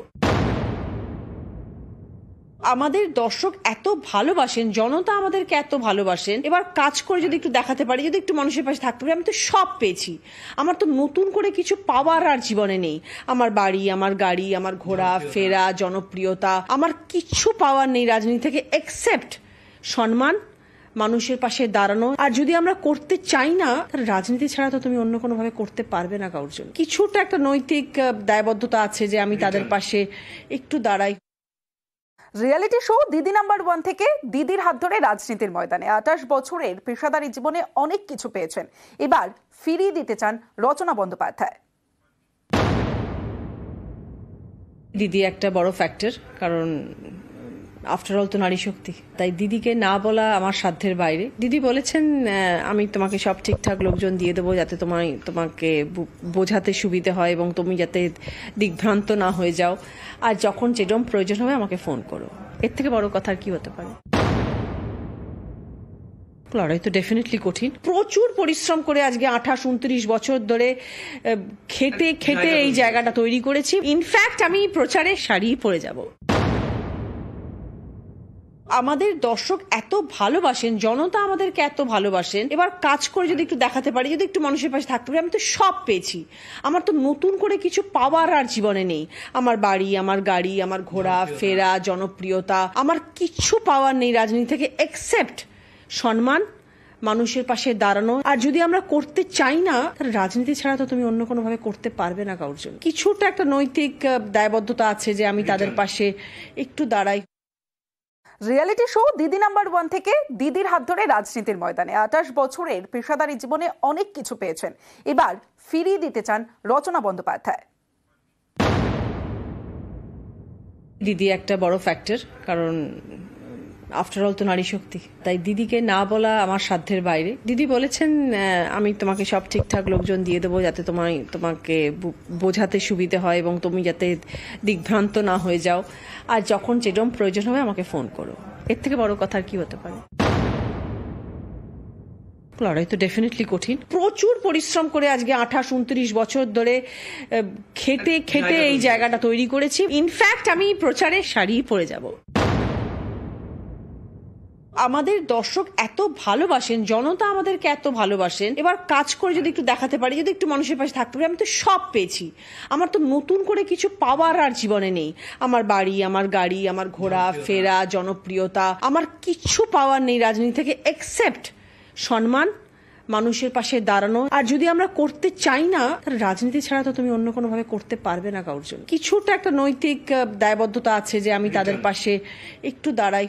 আমাদের দর্শক এত ভালোবাসেন, জনতা আমাদেরকে এত ভালোবাসেন, এবার কাজ করে যদি একটু দেখাতে পারি, যদি একটু মানুষের পাশে থাকতে পারি, আমি তো সব পেয়েছি। আমার তো নতুন করে কিছু পাওয়ার আর জীবনে নেই। আমার বাড়ি, আমার গাড়ি, আমার ঘোরা ফেরা, জনপ্রিয়তা, আমার কিচ্ছু পাওয়ার নেই রাজনীতি থেকে, এক্সেপ্ট সম্মান, মানুষের পাশে দাঁড়ানো। আর যদি আমরা করতে চাই না, তাহলে রাজনীতি ছাড়া তো তুমি অন্য কোনো ভাবে করতে পারবে না কারোর জন্য। কিছুটা একটা নৈতিক দায়বদ্ধতা আছে যে আমি তাদের পাশে একটু দাঁড়াই। রিয়েলিটি শো দিদি নাম্বার 1 থেকে দিদির হাত ধরে রাজনীতির ময়দানে 28 বছরের পেশাদারী জীবনে অনেক কিছু পেয়েছেন। এবার ফিরিয়ে দিতে চান রচনা বন্দ্যোপাধ্যায়। দিদি একটা বড় ফ্যাক্টর, কারণ আফটার অল তো নারী শক্তি। তাই দিদিকে না বলা আমার সাধ্যের বাইরে। দিদি বলেছেন আমি তোমাকে সব ঠিকঠাক লোকজন দিয়ে দেবো যাতে তোমাকে বোঝাতে সুবিধে হয় এবং তুমি যাতে দিগ্ভ্রান্ত না হয়ে যাও, আর যখন যেরকম প্রয়োজন হবে আমাকে ফোন করো। এর থেকে বড় কথা আর কি হতে পারে? লড়াই তো ডেফিনেটলি কঠিন। প্রচুর পরিশ্রম করে আজকে 28-29 বছর ধরে খেটে এই জায়গাটা তৈরি করেছি। ইনফ্যাক্ট আমি প্রচারে শাড়ি পরে যাব। আমাদের দর্শক এত ভালোবাসেন, জনতা আমাদেরকে এত ভালোবাসেন, এবার কাজ করে যদি একটু দেখাতে পারি, যদি একটু মানুষের পাশে থাকতে পারি, আমি তো সব পেয়েছি। আমার তো নতুন করে কিছু পাওয়ার আর জীবনে নেই। আমার বাড়ি, আমার গাড়ি, আমার ঘোরা ফেরা, জনপ্রিয়তা, আমার কিচ্ছু পাওয়ার নেই রাজনীতি থেকে, এক্সেপ্ট সম্মান, মানুষের পাশে দাঁড়ানো। আর যদি আমরা করতে চাই না, তাহলে রাজনীতি ছাড়া তো তুমি অন্য কোনো ভাবে করতে পারবে না কারোর জন্য। কিছুটা একটা নৈতিক দায়বদ্ধতা আছে যে আমি তাদের পাশে একটু দাঁড়াই। রিয়েলিটি শো দিদি নাম্বার 1 থেকে দিদির হাত ধরে রাজনীতির ময়দানে 28 বছরের পেশাদারী জীবনে অনেক কিছু পেয়েছেন। এবার ফিরিয়ে দিতে চান রচনা বন্দ্যোপাধ্যায়। দিদি একটা বড় ফ্যাক্টর, কারণ আফটার অল তো নারী শক্তি। তাই দিদিকে না বলা আমার সাধ্যের বাইরে। দিদি বলেছেন আমি তোমাকে সব ঠিকঠাক লোকজন দিয়ে দেবো যাতে তোমাকে বোঝাতে সুবিধে হয় এবং তুমি যাতে দিগ্ভ্রান্ত না হয়ে যাও, আর যখন যেরকম প্রয়োজন হবে আমাকে ফোন করো। এর থেকে বড় কথা আর কি হতে পারে? লড়াই তো ডেফিনেটলি কঠিন। প্রচুর পরিশ্রম করে আজকে 28-29 বছর ধরে খেটে এই জায়গাটা তৈরি করেছি। ইনফ্যাক্ট আমি প্রচারে শাড়ি পরে যাব। আমাদের দর্শক এত ভালোবাসেন, জনতা আমাদেরকে এত ভালোবাসেন, এবার কাজ করে যদি একটু দেখাতে পারি, যদি একটু মানুষের পাশে থাকতে পারি, আমি তো সব পেয়েছি। আমার তো নতুন করে কিছু পাওয়ার আর জীবনে নেই। আমার বাড়ি, আমার গাড়ি, আমার ঘোরা ফেরা, জনপ্রিয়তা, আমার কিচ্ছু পাওয়ার নেই রাজনীতি থেকে, এক্সেপ্ট সম্মান, মানুষের পাশে দাঁড়ানো। আর যদি আমরা করতে চাই না, তাহলে রাজনীতি ছাড়া তো তুমি অন্য কোনো ভাবে করতে পারবে না কারোর জন্য। কিছুটা একটা নৈতিক দায়বদ্ধতা আছে যে আমি তাদের পাশে একটু দাঁড়াই।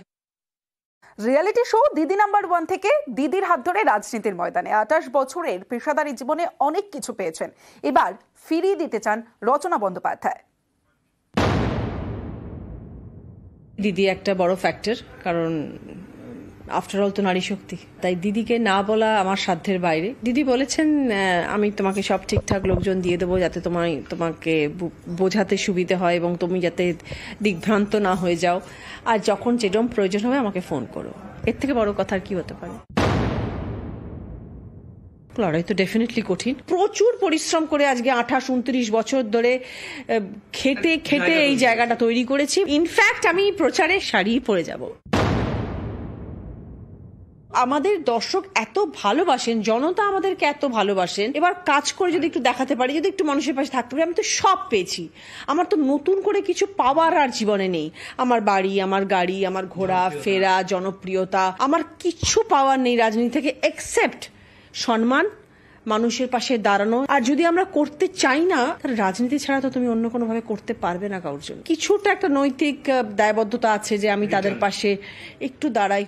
রিয়েলিটি শো দিদি নাম্বার 1 থেকে দিদির হাত ধরে রাজনীতির ময়দানে 28 বছরের পেশাদারী জীবনে অনেক কিছু পেয়েছেন। এবার ফিরিয়ে দিতে চান রচনা বন্দ্যোপাধ্যায়। দিদি একটা বড় ফ্যাক্টর, কারণ আফটার অল তো নারী শক্তি। তাই দিদিকে না বলা আমার সাধ্যের বাইরে। দিদি বলেছেন আমি তোমাকে সব ঠিকঠাক লোকজন দিয়ে দেবো যাতে তোমাকে বোঝাতে সুবিধে হয় এবং তুমি যাতে দিগ্ভ্রান্ত না হয়ে যাও, আর যখন যেরকম প্রয়োজন হবে আমাকে ফোন করো। এর থেকে বড় কথা আর কি হতে পারে? লড়াই তো ডেফিনেটলি কঠিন। প্রচুর পরিশ্রম করে আজকে 28-29 বছর ধরে খেটে এই জায়গাটা তৈরি করেছি। ইনফ্যাক্ট আমি প্রচারে শাড়ি পরে যাব। আমাদের দর্শক এত ভালোবাসেন, জনতা আমাদেরকে এত ভালোবাসেন, এবার কাজ করে যদি একটু দেখাতে পারি, যদি একটু মানুষের পাশে থাকতে পারি, আমি তো সব পেয়েছি। আমার তো নতুন করে কিছু পাওয়ার আর জীবনে নেই। আমার বাড়ি, আমার গাড়ি, আমার ঘোরা ফেরা, জনপ্রিয়তা, আমার কিচ্ছু পাওয়ার নেই রাজনীতি থেকে, এক্সেপ্ট সম্মান, মানুষের পাশে দাঁড়ানো। আর যদি আমরা করতে চাই না, তাহলে রাজনীতি ছাড়া তো তুমি অন্য কোনো ভাবে করতে পারবে না কারোর জন্য। কিছুটা একটা নৈতিক দায়বদ্ধতা আছে যে আমি তাদের পাশে একটু দাঁড়াই।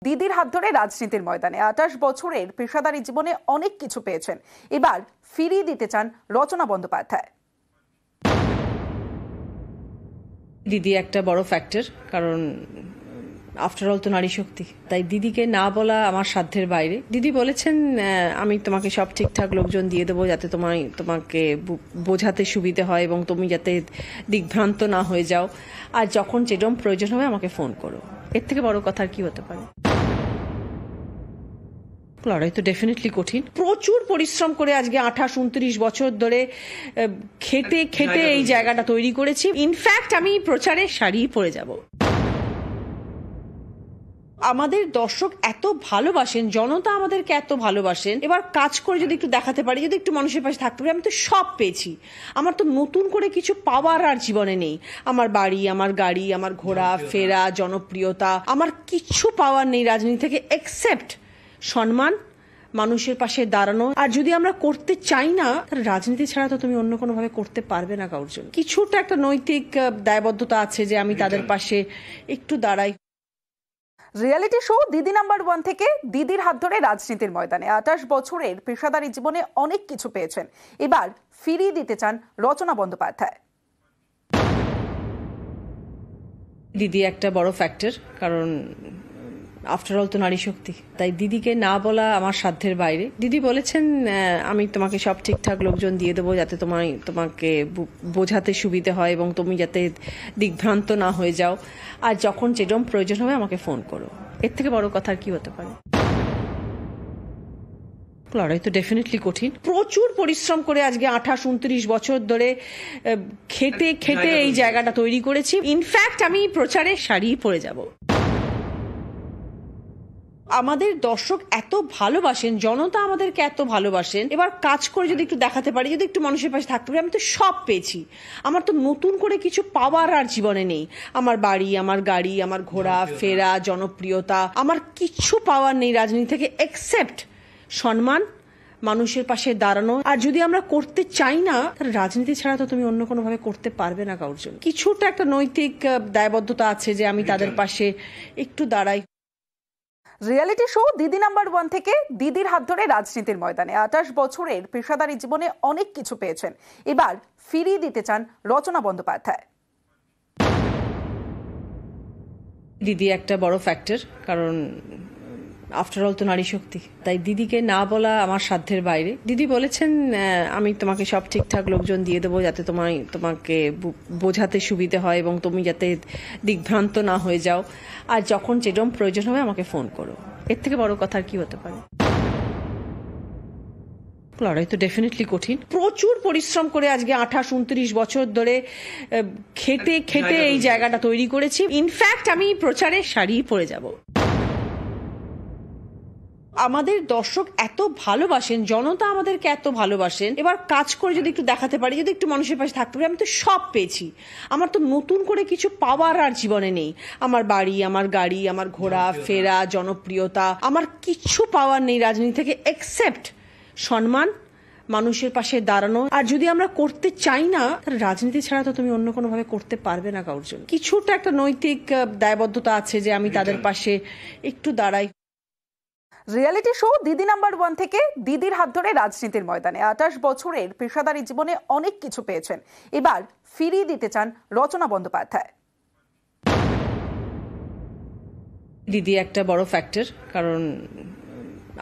দিদির হাত ধরে রাজনীতির ময়দানে 28 বছরের পেশাদারী জীবনে অনেক কিছু পেয়েছেন। এবার ফিরিয়ে দিতে চান রচনা বন্দ্যোপাধ্যায়। দিদি একটা বড় ফ্যাক্টর, কারণ আফটার অল তো নারী শক্তি। তাই দিদিকে না বলা আমার সাধ্যের বাইরে। দিদি বলেছেন আমি তোমাকে সব ঠিকঠাক লোকজন দিয়ে দেবো যাতে তোমাকে বোঝাতে সুবিধে হয় এবং তুমি যাতে দিগ্ভ্রান্ত না হয়ে যাও, আর যখন যেরকম প্রয়োজন হবে আমাকে ফোন করো। এর থেকে বড় কথা আর কি হতে পারে? লড়াই তো ডেফিনেটলি কঠিন। প্রচুর পরিশ্রম করে আজকে 28-29 বছর ধরে খেটে খেটে এই জায়গাটা তৈরি করেছি। ইনফ্যাক্ট আমি প্রচারে শাড়ি পরে যাব। আমাদের দর্শক এত ভালোবাসেন, জনতা আমাদেরকে এত ভালোবাসেন, এবার কাজ করে যদি একটু দেখাতে পারি, যদি একটু মানুষের পাশে থাকতে পারি, আমি তো সব পেয়েছি। আমার তো নতুন করে কিছু পাওয়ার আর জীবনে নেই। আমার বাড়ি, আমার গাড়ি, আমার ঘোরা ফেরা, জনপ্রিয়তা, আমার কিচ্ছু পাওয়ার নেই রাজনীতি থেকে, এক্সেপ্ট সম্মান, মানুষের পাশে দাঁড়ানো। আর যদি আমরা করতে চাই না, তাহলে রাজনীতি ছাড়া তো তুমি অন্য কোনো ভাবে করতে পারবে না কারোর জন্য। কিছুটা একটা নৈতিক দায়বদ্ধতা আছে যে আমি তাদের পাশে একটু দাঁড়াই। রিয়েলিটি শো দিদি নাম্বার 1 থেকে দিদির হাত ধরে রাজনীতির ময়দানে 28 বছরের পেশাদারী জীবনে অনেক কিছু পেয়েছেন। এবার ফিরিয়ে দিতে চান রচনা বন্দ্যোপাধ্যায়। দিদি একটা বড় ফ্যাক্টর, কারণ আফটার অল তো নারী শক্তি। তাই দিদিকে না বলা আমার সাধ্যের বাইরে। দিদি বলেছেন আমি তোমাকে সব ঠিকঠাক লোকজন দিয়ে দেবো যাতে তোমাকে বোঝাতে সুবিধে হয় এবং তুমি যাতে দিগ্ভ্রান্ত না হয়ে যাও, আর যখন যেরকম প্রয়োজন হবে আমাকে ফোন করো। এর থেকে বড় কথা আর কি হতে পারে? লড়াই তো ডেফিনেটলি কঠিন। প্রচুর পরিশ্রম করে আজকে 28-29 বছর ধরে খেটে খেটে এই জায়গাটা তৈরি করেছি। ইনফ্যাক্ট আমি প্রচারে শাড়ি পরে যাব। আমাদের দর্শক এত ভালোবাসেন, জনতা আমাদেরকে এত ভালোবাসেন, এবার কাজ করে যদি একটু দেখাতে পারি, যদি একটু মানুষের পাশে থাকতে পারি, আমি তো সব পেয়েছি। আমার তো নতুন করে কিছু পাওয়ার আর জীবনে নেই। আমার বাড়ি, আমার গাড়ি, আমার ঘোরা ফেরা, জনপ্রিয়তা, আমার কিচ্ছু পাওয়ার নেই রাজনীতি থেকে, এক্সেপ্ট সম্মান, মানুষের পাশে দাঁড়ানো। আর যদি আমরা করতে চাই না, তাহলে রাজনীতি ছাড়া তো তুমি অন্য কোনো ভাবে করতে পারবে না কারোর জন্য। কিছুটা একটা নৈতিক দায়বদ্ধতা আছে যে আমি তাদের পাশে একটু দাঁড়াই। রিয়েলিটি শো দিদি নাম্বার 1 থেকে দিদির হাত ধরে রাজনীতির ময়দানে 28 বছরের পেশাদারী জীবনে অনেক কিছু পেয়েছেন। এবার ফিরিয়ে দিতে চান রচনা বন্দ্যোপাধ্যায়। দিদি একটা বড় ফ্যাক্টর, কারণ আফটার অল তো নারী শক্তি। তাই দিদিকে না বলা আমার সাধ্যের বাইরে। দিদি বলেছেন আমি তোমাকে সব ঠিকঠাক লোকজন দিয়ে দেবো যাতে তোমাকে বোঝাতে সুবিধে হয় এবং তুমি যাতে দিগ্ভ্রান্ত না হয়ে যাও, আর যখন যেরকম প্রয়োজন হবে আমাকে ফোন করো। এর থেকে বড় কথা আর কি হতে পারে? লড়াই তো ডেফিনেটলি কঠিন। প্রচুর পরিশ্রম করে আজকে 28-29 বছর ধরে খেটে খেটে এই জায়গাটা তৈরি করেছি। ইনফ্যাক্ট আমি প্রচারে শাড়ি পরে যাব। আমাদের দর্শক এত ভালোবাসেন, জনতা আমাদেরকে এত ভালোবাসেন, এবার কাজ করে যদি একটু দেখাতে পারি, যদি একটু মানুষের পাশে থাকতে পারি, আমি তো সব পেয়েছি। আমার তো নতুন করে কিছু পাওয়ার আর জীবনে নেই। আমার বাড়ি, আমার গাড়ি, আমার ঘোরা ফেরা, জনপ্রিয়তা, আমার কিচ্ছু পাওয়ার নেই রাজনীতি থেকে, এক্সেপ্ট সম্মান, মানুষের পাশে দাঁড়ানো। আর যদি আমরা করতে চাই না, তাহলে রাজনীতি ছাড়া তো তুমি অন্য কোনো ভাবে করতে পারবে না কারোর জন্য। কিছুটা একটা নৈতিক দায়বদ্ধতা আছে যে আমি তাদের পাশে একটু দাঁড়াই। রিয়েলিটি শো দিদি নাম্বার 1 থেকে দিদির হাত ধরে রাজনীতির ময়দানে 28 বছরের পেশাদারী জীবনে অনেক কিছু পেয়েছেন। এবার ফিরিয়ে দিতে চান রচনা বন্দ্যোপাধ্যায়। দিদি একটা বড় ফ্যাক্টর, কারণ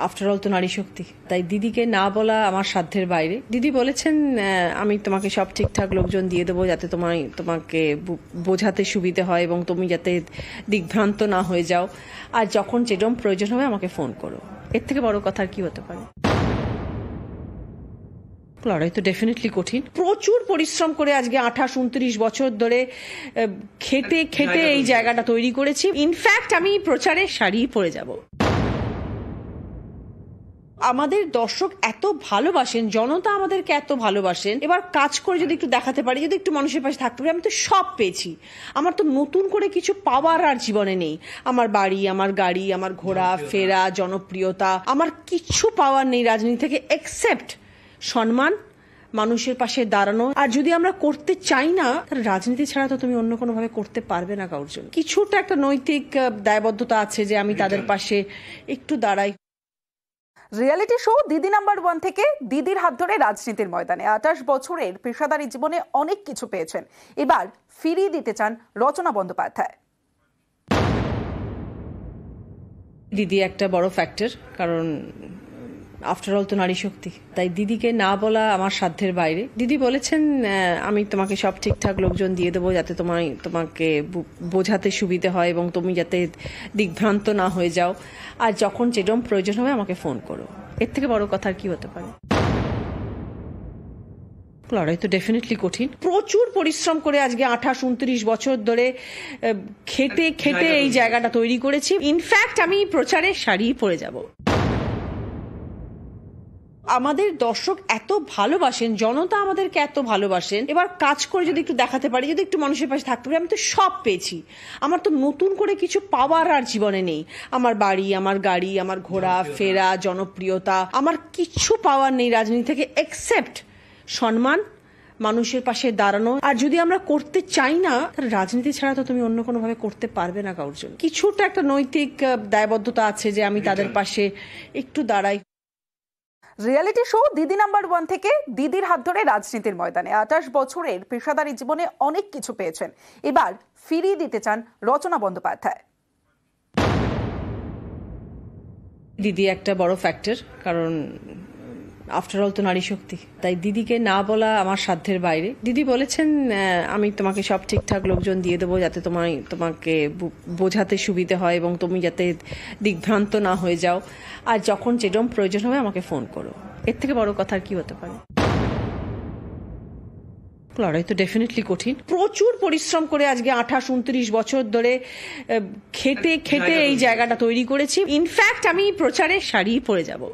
আফটার অল তো নারী শক্তি। তাই দিদিকে না বলা আমার সাধ্যের বাইরে। দিদি বলেছেন আমি তোমাকে সব ঠিকঠাক লোকজন দিয়ে দেবো যাতে তোমাকে বোঝাতে সুবিধে হয় এবং তুমি যাতে দিগ্ভ্রান্ত না হয়ে যাও, আর যখন যেরকম প্রয়োজন হবে আমাকে ফোন করো। এর থেকে বড় কথা আর কি হতে পারে? লড়াই তো ডেফিনেটলি কঠিন। প্রচুর পরিশ্রম করে আজকে 28-29 বছর ধরে খেটে খেটে এই জায়গাটা তৈরি করেছি। ইনফ্যাক্ট আমি প্রচারে শাড়ি পরে যাব। আমাদের দর্শক এত ভালোবাসেন, জনতা আমাদেরকে এত ভালোবাসেন, এবার কাজ করে যদি একটু দেখাতে পারি, যদি একটু মানুষের পাশে থাকতে পারি, আমি তো সব পেয়েছি। আমার তো নতুন করে কিছু পাওয়ার আর জীবনে নেই। আমার বাড়ি, আমার গাড়ি, আমার ঘোরা ফেরা, জনপ্রিয়তা, আমার কিচ্ছু পাওয়ার নেই রাজনীতি থেকে, এক্সেপ্ট সম্মান, মানুষের পাশে দাঁড়ানো। আর যদি আমরা করতে চাই না, তাহলে রাজনীতি ছাড়া তো তুমি অন্য কোনো ভাবে করতে পারবে না কারোর জন্য। কিছুটা একটা নৈতিক দায়বদ্ধতা আছে যে আমি তাদের পাশে একটু দাঁড়াই। রিয়েলিটি শো দিদি নাম্বার 1 থেকে দিদির হাত ধরে রাজনীতির ময়দানে 28 বছরের পেশাদারী জীবনে অনেক কিছু পেয়েছেন। এবার ফিরিয়ে দিতে চান রচনা বন্দ্যোপাধ্যায়। দিদি একটা বড় ফ্যাক্টর, কারণ আফটার অল তো নারী শক্তি। তাই দিদিকে না বলা আমার সাধ্যের বাইরে। দিদি বলেছেন আমি তোমাকে সব ঠিকঠাক লোকজন দিয়ে দেবো যাতে তোমাকে বোঝাতে সুবিধে হয় এবং তুমি যাতে দিগ্ভ্রান্ত না হয়ে যাও, আর যখন যেরকম প্রয়োজন হবে আমাকে ফোন করো। এর থেকে বড় কথা আর কি হতে পারে? লড়াই তো ডেফিনেটলি কঠিন। প্রচুর পরিশ্রম করে আজকে 28-29 বছর ধরে খেটে খেটে এই জায়গাটা তৈরি করেছি। ইনফ্যাক্ট আমি প্রচারে শাড়ি পরে যাব। আমাদের দর্শক এত ভালোবাসেন, জনতা আমাদেরকে এত ভালোবাসেন, এবার কাজ করে যদি একটু দেখাতে পারি, যদি একটু মানুষের পাশে থাকতে পারি, আমি তো সব পেয়েছি। আমার তো নতুন করে কিছু পাওয়ার আর জীবনে নেই। আমার বাড়ি, আমার গাড়ি, আমার ঘোরা ফেরা, জনপ্রিয়তা, আমার কিচ্ছু পাওয়ার নেই রাজনীতি থেকে, এক্সেপ্ট সম্মান, মানুষের পাশে দাঁড়ানো। আর যদি আমরা করতে চাই না, তাহলে রাজনীতি ছাড়া তো তুমি অন্য কোনো ভাবে করতে পারবে না কারোর জন্য। কিছুটা একটা নৈতিক দায়বদ্ধতা আছে যে আমি তাদের পাশে একটু দাঁড়াই। রিয়েলিটি শো দিদি নাম্বার 1 থেকে দিদির হাত ধরে রাজনীতির ময়দানে 28 বছরের পেশাদারী জীবনে অনেক কিছু পেয়েছেন। এবার ফিরিয়ে দিতে চান রচনা বন্দ্যোপাধ্যায়। দিদি একটা বড় ফ্যাক্টর, কারণ আফটার অল তো নারী শক্তি। তাই দিদিকে না বলা আমার সাধ্যের বাইরে। দিদি বলেছেন আমি তোমাকে সব ঠিকঠাক লোকজন দিয়ে দেবো যাতে তোমাকে বোঝাতে সুবিধে হয় এবং তুমি যাতে দিগ্ভ্রান্ত না হয়ে যাও, আর যখন যেরকম প্রয়োজন হবে আমাকে ফোন করো। এর থেকে বড় কথা আর কি হতে পারে? লড়াই তো ডেফিনেটলি কঠিন। প্রচুর পরিশ্রম করে আজকে 28-29 বছর ধরে খেটে খেটে এই জায়গাটা তৈরি করেছি। ইনফ্যাক্ট আমি প্রচারে শাড়ি পরে যাব।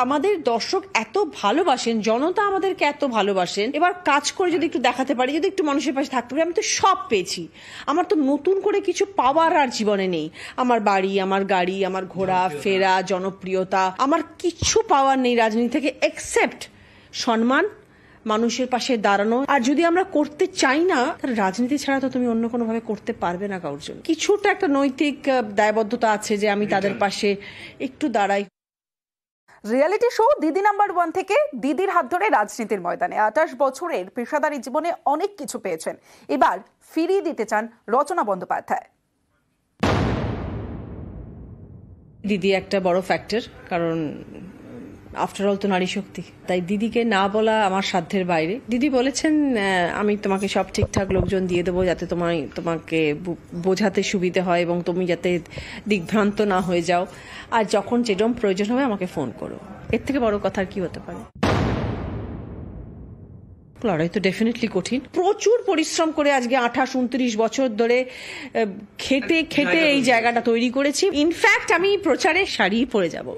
আমাদের দর্শক এত ভালোবাসেন, জনতা আমাদেরকে এত ভালোবাসেন, এবার কাজ করে যদি একটু দেখাতে পারি, যদি একটু মানুষের পাশে থাকতে পারি, আমি তো সব পেয়েছি। আমার তো নতুন করে কিছু পাওয়ার আর জীবনে নেই। আমার বাড়ি, আমার গাড়ি, আমার ঘোরা ফেরা, জনপ্রিয়তা, আমার কিচ্ছু পাওয়ার নেই রাজনীতি থেকে, এক্সেপ্ট সম্মান, মানুষের পাশে দাঁড়ানো। আর যদি আমরা করতে চাই না, তাহলে রাজনীতি ছাড়া তো তুমি অন্য কোনো ভাবে করতে পারবে না কারোর জন্য। কিছুটা একটা নৈতিক দায়বদ্ধতা আছে যে আমি তাদের পাশে একটু দাঁড়াই। রিয়েলিটি শো দিদি নাম্বার 1 থেকে দিদির হাত ধরে রাজনীতির ময়দানে 28 বছরের পেশাদারী জীবনে অনেক কিছু পেয়েছেন। এবার ফিরিয়ে দিতে চান রচনা বন্দ্যোপাধ্যায়। দিদি একটা বড় ফ্যাক্টর, কারণ আফটার অল তো নারী শক্তি। তাই দিদিকে না বলা আমার সাধ্যের বাইরে। দিদি বলেছেন আমি তোমাকে সব ঠিকঠাক লোকজন দিয়ে দেবো যাতে তোমাকে বোঝাতে সুবিধে হয় এবং তুমি যাতে দিগ্ভ্রান্ত না হয়ে যাও, আর যখন যেরকম প্রয়োজন হবে আমাকে ফোন করো। এর থেকে বড় কথা আর কি হতে পারে? লড়াই তো ডেফিনেটলি কঠিন। প্রচুর পরিশ্রম করে আজকে 28-29 বছর ধরে খেটে খেটে এই জায়গাটা তৈরি করেছি। ইনফ্যাক্ট আমি প্রচারে শাড়ি পরে যাব।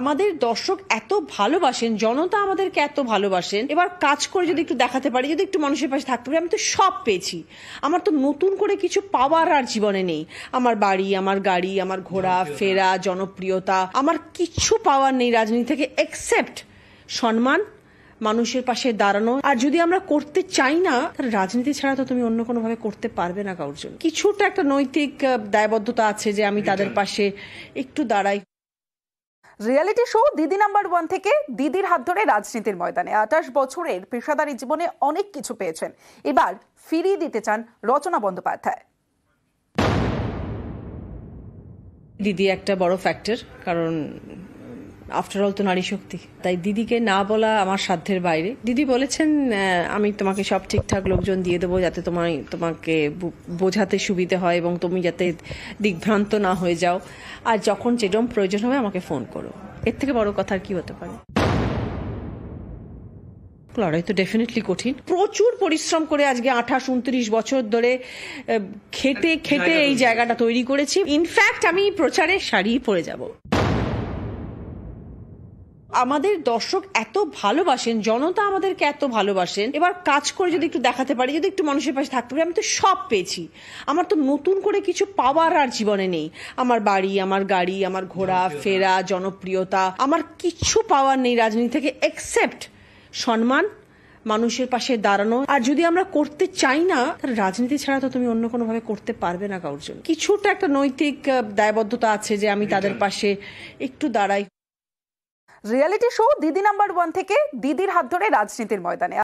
আমাদের দর্শক এত ভালোবাসেন, জনতা আমাদেরকে এত ভালোবাসেন, এবার কাজ করে যদি একটু দেখাতে পারি, যদি একটু মানুষের পাশে থাকতে পারি, আমি তো সব পেয়েছি। আমার তো নতুন করে কিছু পাওয়ার আর জীবনে নেই। আমার বাড়ি, আমার গাড়ি, আমার ঘোরা ফেরা, জনপ্রিয়তা, আমার কিচ্ছু পাওয়ার নেই রাজনীতি থেকে, এক্সেপ্ট সম্মান, মানুষের পাশে দাঁড়ানো। আর যদি আমরা করতে চাই না, তাহলে রাজনীতি ছাড়া তো তুমি অন্য কোনো ভাবে করতে পারবে না কারোর জন্য। কিছুটা একটা নৈতিক দায়বদ্ধতা আছে যে আমি তাদের পাশে একটু দাঁড়াই। রিয়েলিটি শো দিদি নাম্বার 1 থেকে দিদির হাত ধরে রাজনীতির ময়দানে 28 বছরের পেশাদারী জীবনে অনেক কিছু পেয়েছেন। এবার ফিরিয়ে দিতে চান রচনা বন্দ্যোপাধ্যায়। দিদি একটা বড় ফ্যাক্টর, কারণ আফটার অল তো নারী শক্তি। তাই দিদিকে না বলা আমার সাধ্যের বাইরে। দিদি বলেছেন আমি তোমাকে সব ঠিকঠাক লোকজন দিয়ে দেবো যাতে তোমাকে বোঝাতে সুবিধে হয় এবং তুমি যাতে দিগ্ভ্রান্ত না হয়ে যাও, আর যখন যেরকম প্রয়োজন হবে আমাকে ফোন করো। এর থেকে বড় কথা আর কি হতে পারে? লড়াই তো ডেফিনেটলি কঠিন, প্রচুর পরিশ্রম করে আজকে 28-29 বছর ধরে খেটে খেটে এই জায়গাটা তৈরি করেছি। ইনফ্যাক্ট আমি প্রচারে শাড়ি পরে যাব। আমাদের দর্শক এত ভালোবাসেন, জনতা আমাদেরকে এত ভালোবাসেন, এবার কাজ করে যদি একটু দেখাতে পারি, যদি একটু মানুষের পাশে থাকতে পারি, আমি তো সব পেয়েছি। আমার তো নতুন করে কিছু পাওয়ার আর জীবনে নেই। আমার বাড়ি, আমার গাড়ি, আমার ঘোরা ফেরা, জনপ্রিয়তা, আমার কিচ্ছু পাওয়ার নেই রাজনীতি থেকে এক্সেপ্ট সম্মান, মানুষের পাশে দাঁড়ানো। আর যদি আমরা করতে চাই না, তাহলে রাজনীতি ছাড়া তো তুমি অন্য কোনো ভাবে করতে পারবে না কারোর জন্য। কিছুটা একটা নৈতিক দায়বদ্ধতা আছে যে আমি তাদের পাশে একটু দাঁড়াই। রিয়েলিটি শো দিদি নাম্বার 1 থেকে দিদির হাত ধরে রাজনীতির ময়দানে।